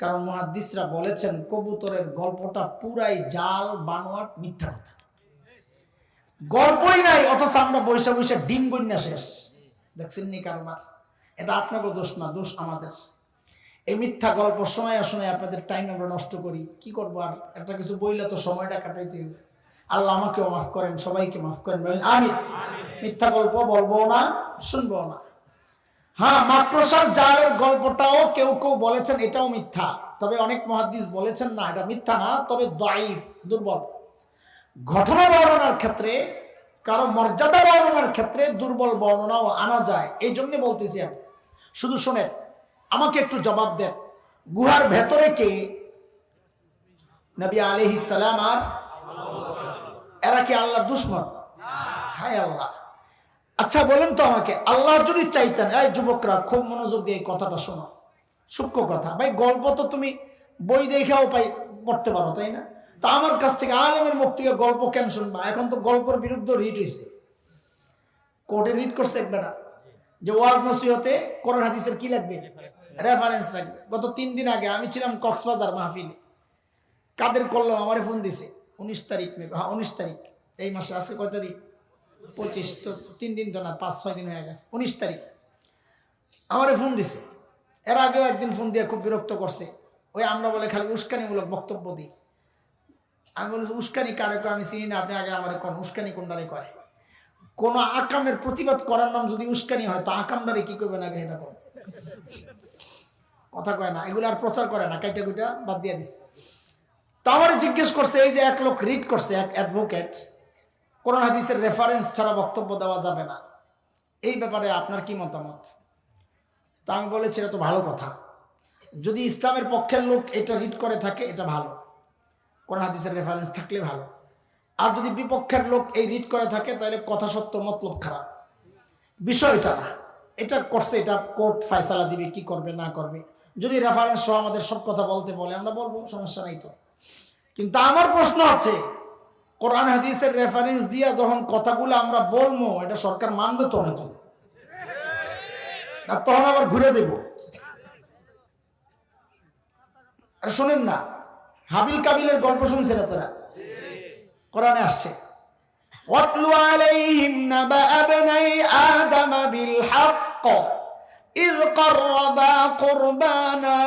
কারণ মুহাদ্দিসরা বলেছেন কবুতরের গল্পটা পুরাই জাল, বানোয়াট, মিথ্যা কথা, গল্পই নাই, অথচ আমরা বৈশা বৈশা ডিম গন্যা শেষ। দেখছেন নি কারবার? এটা আপনাকে দোষ না, দোষ আমাদের। এই মিথ্যা গল্প শোনায় আপনাদের টাইম আমরা নষ্ট করি। কি করবো আর, একটা কিছু বইলে তো সময়টা কাটাইতে হবে। আল্লাহ আমাকেও মাফ করেন, সবাইকে মাফ করেন, বলেন আমিন। মিথ্যা গল্প বলবো না, শুনবো না। হ্যাঁ, মাকড়সার জালের গল্পটাও কেউ কেউ বলেছেন এটাও মিথ্যা, তবে অনেক মুহাদ্দিস বলেছেন না এটা মিথ্যা না, তবে দাঈফ, দুর্বল। ঘটনা বর্ণনার ক্ষেত্রে, কারো মর্যাদা বর্ণনার ক্ষেত্রে দুর্বল বর্ণনাও আনা যায়। এই জন্য বলতেছি আমি, শুধু শোনেন, আমাকে একটু জবাব দেন, গুহার ভেতরে কে? নবী আলাইহিস সালাম আর এরা কি আল্লাহর দুশমন? হায় আল্লাহ। আচ্ছা বলেন তো আমাকে, আল্লাহ যদি চাইতেন, এই যুবকরা খুব মনোযোগ দিয়ে কথাটা শোনো, সূক্ষ্ম কথা। ভাই গল্প তো তুমি বই দেখেও পড়তে পারো, তাই না? তা আমার কাছ থেকে, আলেমের মুখ থেকে গল্প কেন শুনবা? এখন তো গল্পের বিরুদ্ধে রিট হয়েছে, কোর্টে রিট করছে একবার, যে ওয়াজ নসিহতে কোরআন হাদিসের কি লাগবে? রেফারেন্স লাগবে। গত 3 দিন আগে আমি ছিলাম কক্সবাজার মাহফিলে, কাদের কল্যাণ আমারে ফোন দিছে 19 তারিখ, হ্যাঁ 19 তারিখ এই মাসে। আজকে কয় তারিখ? 25। তো 3 দিন তো না, 5-6 দিন হয়ে গেছে। 19 তারিখ আমারে ফোন দিছে। এর আগেও একদিন ফোন দিয়ে খুব বিরক্ত করছে। ওই আমরা বলে খালি উস্কানিমূলক বক্তব্য দিই। আমি বলি উস্কানি কারে কয় আমি চিনি না, আপনি আগে আমার কোন উস্কানি কোনটারে কয়? কোন আকামের প্রতিবাদ করার নাম যদি উস্কানি হয়, তো আকামটারে কি করবেন আগে এটা কোন কথা কয় না, এগুলো আর প্রচার করে না, কাইটা কুইটা বাদ দিয়ে দিছে। তো আমারে জিজ্ঞেস করছে, এই যে এক লোক রিড করছে, এক অ্যাডভোকেট, কোরআন হাদিসের রেফারেন্স ছাড়া বক্তব্য দেওয়া যাবে না, এই ব্যাপারে আপনার কি মতামত? তা আমি বলেছি এটা তো ভালো কথা, যদি ইসলামের পক্ষের লোক এটা রিড করে থাকে এটা ভালো, কোরআন হাদিসের রেফারেন্স থাকলে ভালো। আর যদি বিপক্ষের লোক এই রিড করে থাকে তাহলে কথা সত্য মতলব খারাপ। বিষয়টা না, এটা করছে, এটা কোর্ট ফয়সালা দিবে কি করবে না করবে। যদি রেফারেন্স সহ আমাদের সব কথা বলতে বলে আমরা বলবো, সমস্যা নাই তো। কিন্তু আমার প্রশ্ন হচ্ছে, কোরআন হাদিসের রেফারেন্স দিয়া যখন কথাগুলো আমরা বলবো, এটা সরকার মানবে তো নাকি? না তখন আবার ঘুরে যাব। আর শোনেন না, হাবিল কাবিলের গল্প শুনছেন আপনারা? কোরআনে আসছে, ওয়াতলু আলাইহিম নাবা আবনাই আদম বিল হক ইয ক্বাররাবা কুরবানা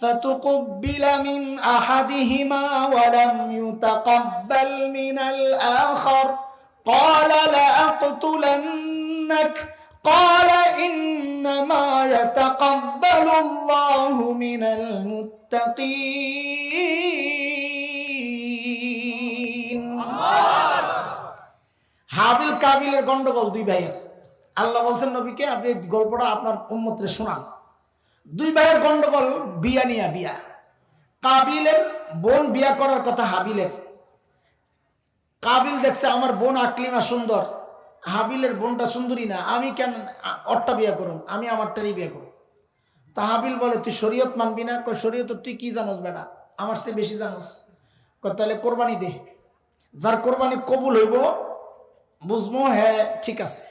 فتقبل من أحدهما ولم يتقبل من الآخر قال لأقتلنك قال إنما يتقبل الله من المتقين হাবিল কাবিলের গন্ডগোল দুই ভাইয়ের। আল্লাহ বলছেন নবীকে, আপনি গল্পটা আপনার উম্মতরে শোনান। দুই ভাইয়ের গন্ডগোল বিয়া নিয়া। বিয়া, কাবিলের বোন বিয়া করার কথা হাবিলের। কাবিল দেখছে আমার বোন আকলিমা সুন্দর, হাবিলের বোনটা সুন্দরী না, আমি কেন ওরটা বিয়া করুন, আমি আমারটারই বিয়া করুন। তা হাবিল বলে, তুই শরীয়ত মানবি না? কই শরীয়ত তুই কি জানোস বেটা, আমার চেয়ে বেশি জানোস। কই তাহলে কোরবানি দে, যার কোরবানি কবুল হইব বুঝবো, হ্যাঁ ঠিক আছে।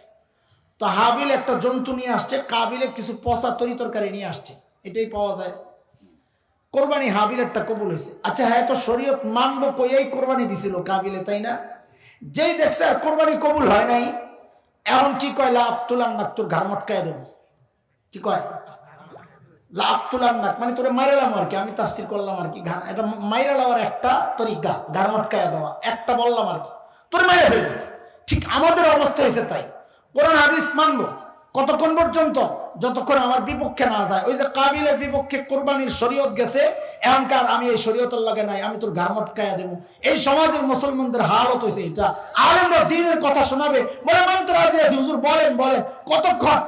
তো হাবিল একটা জন্তু নিয়ে আসছে, কাবিলে কিছু পচা তরি তরকারি নিয়ে আসছে, এটাই পাওয়া যায়। কোরবানি হাবিলেরটা কবুল হয়েছে। আচ্ছা হ্যাঁ, তো শরীয়ত মানবো কইয়াই কোরবানি দিছিল কাবিলে, তাই না? যেই দেখছে আর কোরবানি কবুল হয় নাই, এখন কি কয়, লা আক্তুলান্নাক, তোর ঘাড় মটকায় দেবো। কি কয়? লা আক্তুলান্নাক মানে তোরে মাইরালাম আর কি, আমি তাফসীর করলাম আর কি। এটা মাইরা লওয়ার একটা তরিকা, ঘাড় মটকায় দেওয়া, একটা বললাম আর কি, তোরে মাইরা ফেলবো। ঠিক আমাদের অবস্থা হয়েছে তাই। কোরআন হাদিস মানবো কতক্ষণ পর্যন্ত? যতক্ষণ আমার বিপক্ষে না যায়। ওই যে কাবিলের বিপক্ষে কোরবানির শরীয়ত গেছে, এখনকার আমি এই শরীয়তের লাগে নাই, আমি তোর ঘাড় মটকায়া দেবো। এই সমাজের মুসলমানদের হালত হয়েছে এটা। আলেমরা দ্বীনের কথা শোনাবে, বলে মানতে রাজি আছি হুজুর, বলেন বলেন। কতক্ষণ?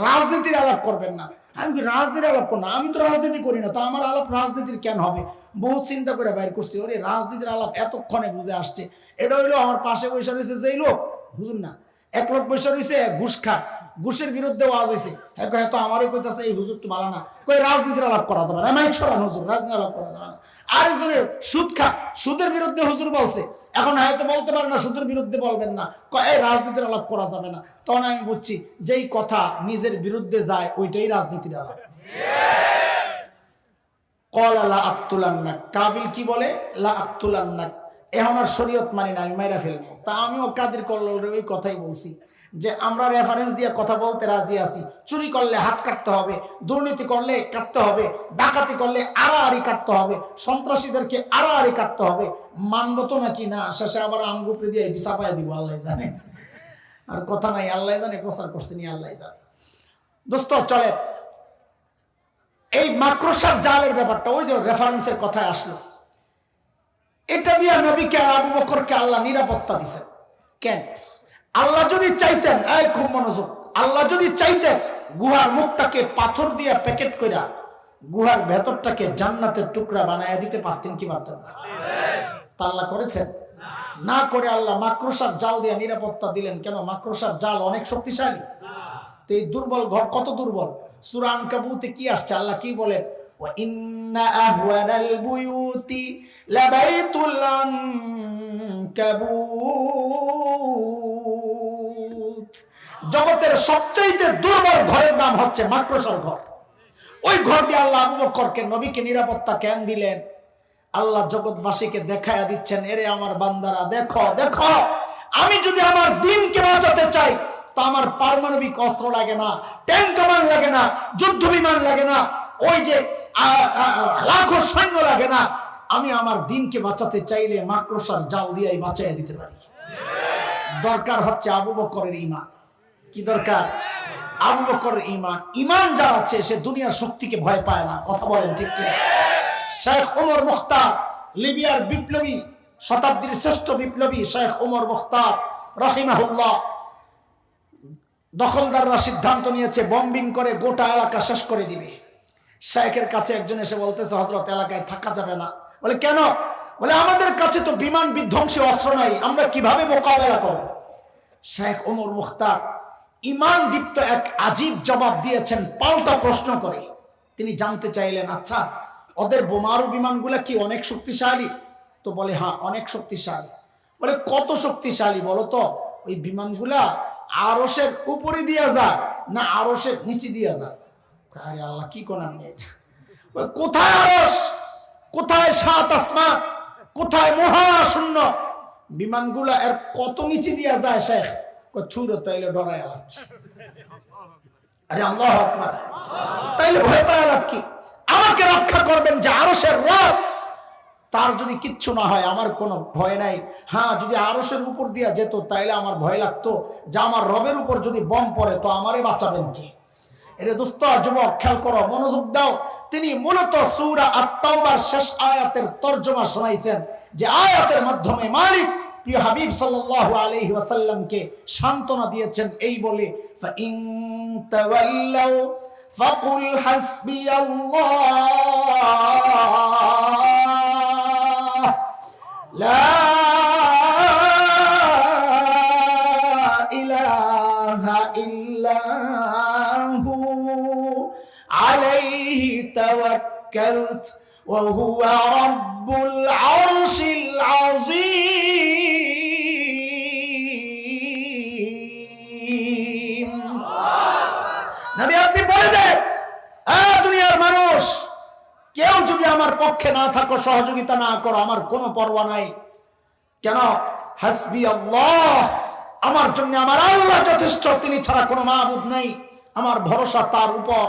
রাজনীতির আলাপ করবেন না। আমি কি রাজনীতির আলাপ করবো না? আমি তো রাজনীতি করি না, তা আমার আলাপ রাজনীতির কেন হবে? বহুত চিন্তা করে বাইর করছি, ওরে রাজনীতির আলাপ এতক্ষণে বুঝে আসছে। এটা হইলো আমার পাশে বসে রয়েছে যেই লোক, হুজুর না, এক লোক বসে রয়েছে ঘুষ খায়, ঘুষের বিরুদ্ধে ওয়াজ হয়েছে। হয়তো আমারও কইতাছে এই হুজুর তো ভালো না, কই রাজনীতির আলাপ করা যাবে না, মাইক সরান হুজুর, রাজনীতি আলাপ করা যাবে না। আরেকজনে সুদ খা, সুদের বিরুদ্ধে হুজুর বলছে, এখন হয়তো বলতে পারে না সুদের বিরুদ্ধে বলবেন না, এই রাজনীতির আলাপ করা যাবে না। তখন আমি বুঝছি যেই কথা নিজের বিরুদ্ধে যায় ওইটাই রাজনীতির আলাপ। ক্বালা লা আক্তুলান্নাক, কাবিল কি বলে? লা আক্তুলান্নাক, এখন আর শরীয়ত মানি না, আমি মাইরা ফেলবো। তা আমিও কাদের কল্লোল ওই কথাই বলছি যে আমরা রেফারেন্স দিয়ে কথা বলতে রাজি আছি। চুরি করলে হাত কাটতে হবে, দুর্নীতি করলে কাটতে হবে, ডাকাতি করলে আড়াআড়ি কাটতে হবে, সন্ত্রাসীদেরকে আড়াআড়ি কাটতে হবে। মানবো তো নাকি না, শেষে আবার আমগুপড়ে দিয়ে এটি চাপাই দিব, আল্লাহ জানে। আর কথা নাই, আল্লাহ জানে প্রচার করছে নি, আল্লাহ জানে। দোস্ত চলে, এই মাকড়সার জালের ব্যাপারটা ওই যে রেফারেন্সের কথায় আসলো, এটা দিয়ে নবীকে আর আবু বকরকে আল্লাহ নিরাপত্তা দিছেন। কেন? আল্লাহ যদি চাইতেন, এই খুব মনোযোগ, আল্লাহ যদি চাইতেন গুহার মুখটাকে পাথর দিয়ে প্যাকেট কইরা গুহার ভেতরটাকে জান্নাতের টুকরা বানায় দিতে পারতেন কি পারতেন না? তা আল্লাহ করেছেন না? করে আল্লাহ মাকড়সার জাল দিয়ে নিরাপত্তা দিলেন। কেন? মাকড়সার জাল অনেক শক্তিশালী। তো এই দুর্বল ঘর কত দুর্বল? সূরা আনকাবুতে কি আসছে? আল্লাহ কি বলেন? وَإِنَّ أَهْوَنَ الْبُيُوتِ لَبَيْتُ الْعَنكَبُوتِ, জগতের সবচাইতে দুর্বল ঘরের নাম হচ্ছে মাকড়সার ঘর। ওই ঘর দিয়ে আল্লাহ আবু বকরকে, নবীকে নিরাপত্তা কেন দিলেন? আল্লাহ জগৎবাসীকে দেখায়া দিচ্ছেন, এরে আমার বান্দারা দেখো দেখো, আমি যদি আমার দ্বীনকে বাঁচাতে চাই তো আমার পারমাণবিক অস্ত্র লাগে না, ট্যাঙ্ক কামান লাগে না, যুদ্ধ বিমান লাগে না, ওই যে লাখো সৈন্য লাগে না। আমি আমার দ্বীনকে বাঁচাতে চাইলে মাকড়সার জাল দিয়েই বাঁচাইয়া দিতে পারি। দরকার হচ্ছে আবু বকরের ঈমান। কি দরকার? আবু বকরের ঈমান। ঈমান যার আছে সে দুনিয়ার শক্তিকে ভয় পায় না। কথা বলেন ঠিক কিনা? শেখ ওমর মুখতার, লিবিয়ার বিপ্লবী, শতাব্দীর শ্রেষ্ঠ বিপ্লবী শেখ ওমর মুখতার রাহিমাহুল্লাহ, দখলদাররা সিদ্ধান্ত নিয়েছে বম্বিং করে গোটা এলাকা শেষ করে দিবে। শেখের কাছে একজন এসে বলতেছে, হযরত এলাকায় থাকা যাবে না। বলে কেন? বলে আমাদের কাছে তো বিমান বিধ্বংসী অস্ত্র নাই, আমরা কিভাবে মোকাবেলা করব? শেখ ওমর মুখতার ইমান দীপ্ত এক আজীব জবাব দিয়েছেন পাল্টা প্রশ্ন করে। তিনি জানতে চাইলেন, আচ্ছা ওদের বোমারু বিমানগুলা কি অনেক শক্তিশালী? তো বলে হ্যাঁ অনেক শক্তিশালী। বলে কত শক্তিশালী বলো তো? ওই বিমানগুলা আরশের উপরে দিয়া যায় না আরশের নিচে দিয়া যায়? আরে আল্লাহ কি কোন আপনি এটা? কোথায় আরশ, কোথায় সাত আসমান, কোথায় মহাশূন্য? বিমানগুলা এর কত নিচে দিয়া যায় শেখ? ছুরো তাইলে ডরায় আলাপ কি? আরে আল্লাহু আকবার, তাইলে ভয় পায় আলাপ কি? আমাকে রক্ষা করবেন যে আরশের রব, তার যদি কিচ্ছু না হয় আমার কোনো ভয় নাই। হ্যাঁ যদি আরশের উপর দিয়া যেত তাইলে আমার ভয় লাগতো যে আমার রবের উপর যদি বম পড়ে তো আমারে বাঁচাবেন কি? এরে দোস্ত যুবক খেয়াল করো, মনোযোগ দাও। তিনি মূলত সূরা আত-তাওবার শেষ আয়াতের তরজমা শোনাইছেন, যে আয়াতের মাধ্যমে মালিক প্রিয় হাবিব সাল্লাল্লাহু আলাইহি ওয়াসাল্লামকে সান্ত্বনা দিয়েছেন এই বলে, ফাইন তাওয়াল্লাউ ফাকুল হাসবিয়াল্লাহ লা ইলাহা ইল্লাহু আলাইহি তাওয়াক্কালত ওয়া হুয়া রাব্বুল আরশিল আযীম। নবী আপনি বলে দেন, দুনিয়ার মানুষ কেউ যদি আমার পক্ষে না থাকো, সহযোগিতা না করো, আমার কোনো পরোয়া নাই। কেন? হাসবি আল্লাহ, আমার জন্য আমার আল্লাহ যথেষ্ট, তিনি ছাড়া কোনো মাবুদ নাই, আমার ভরসা তার উপর।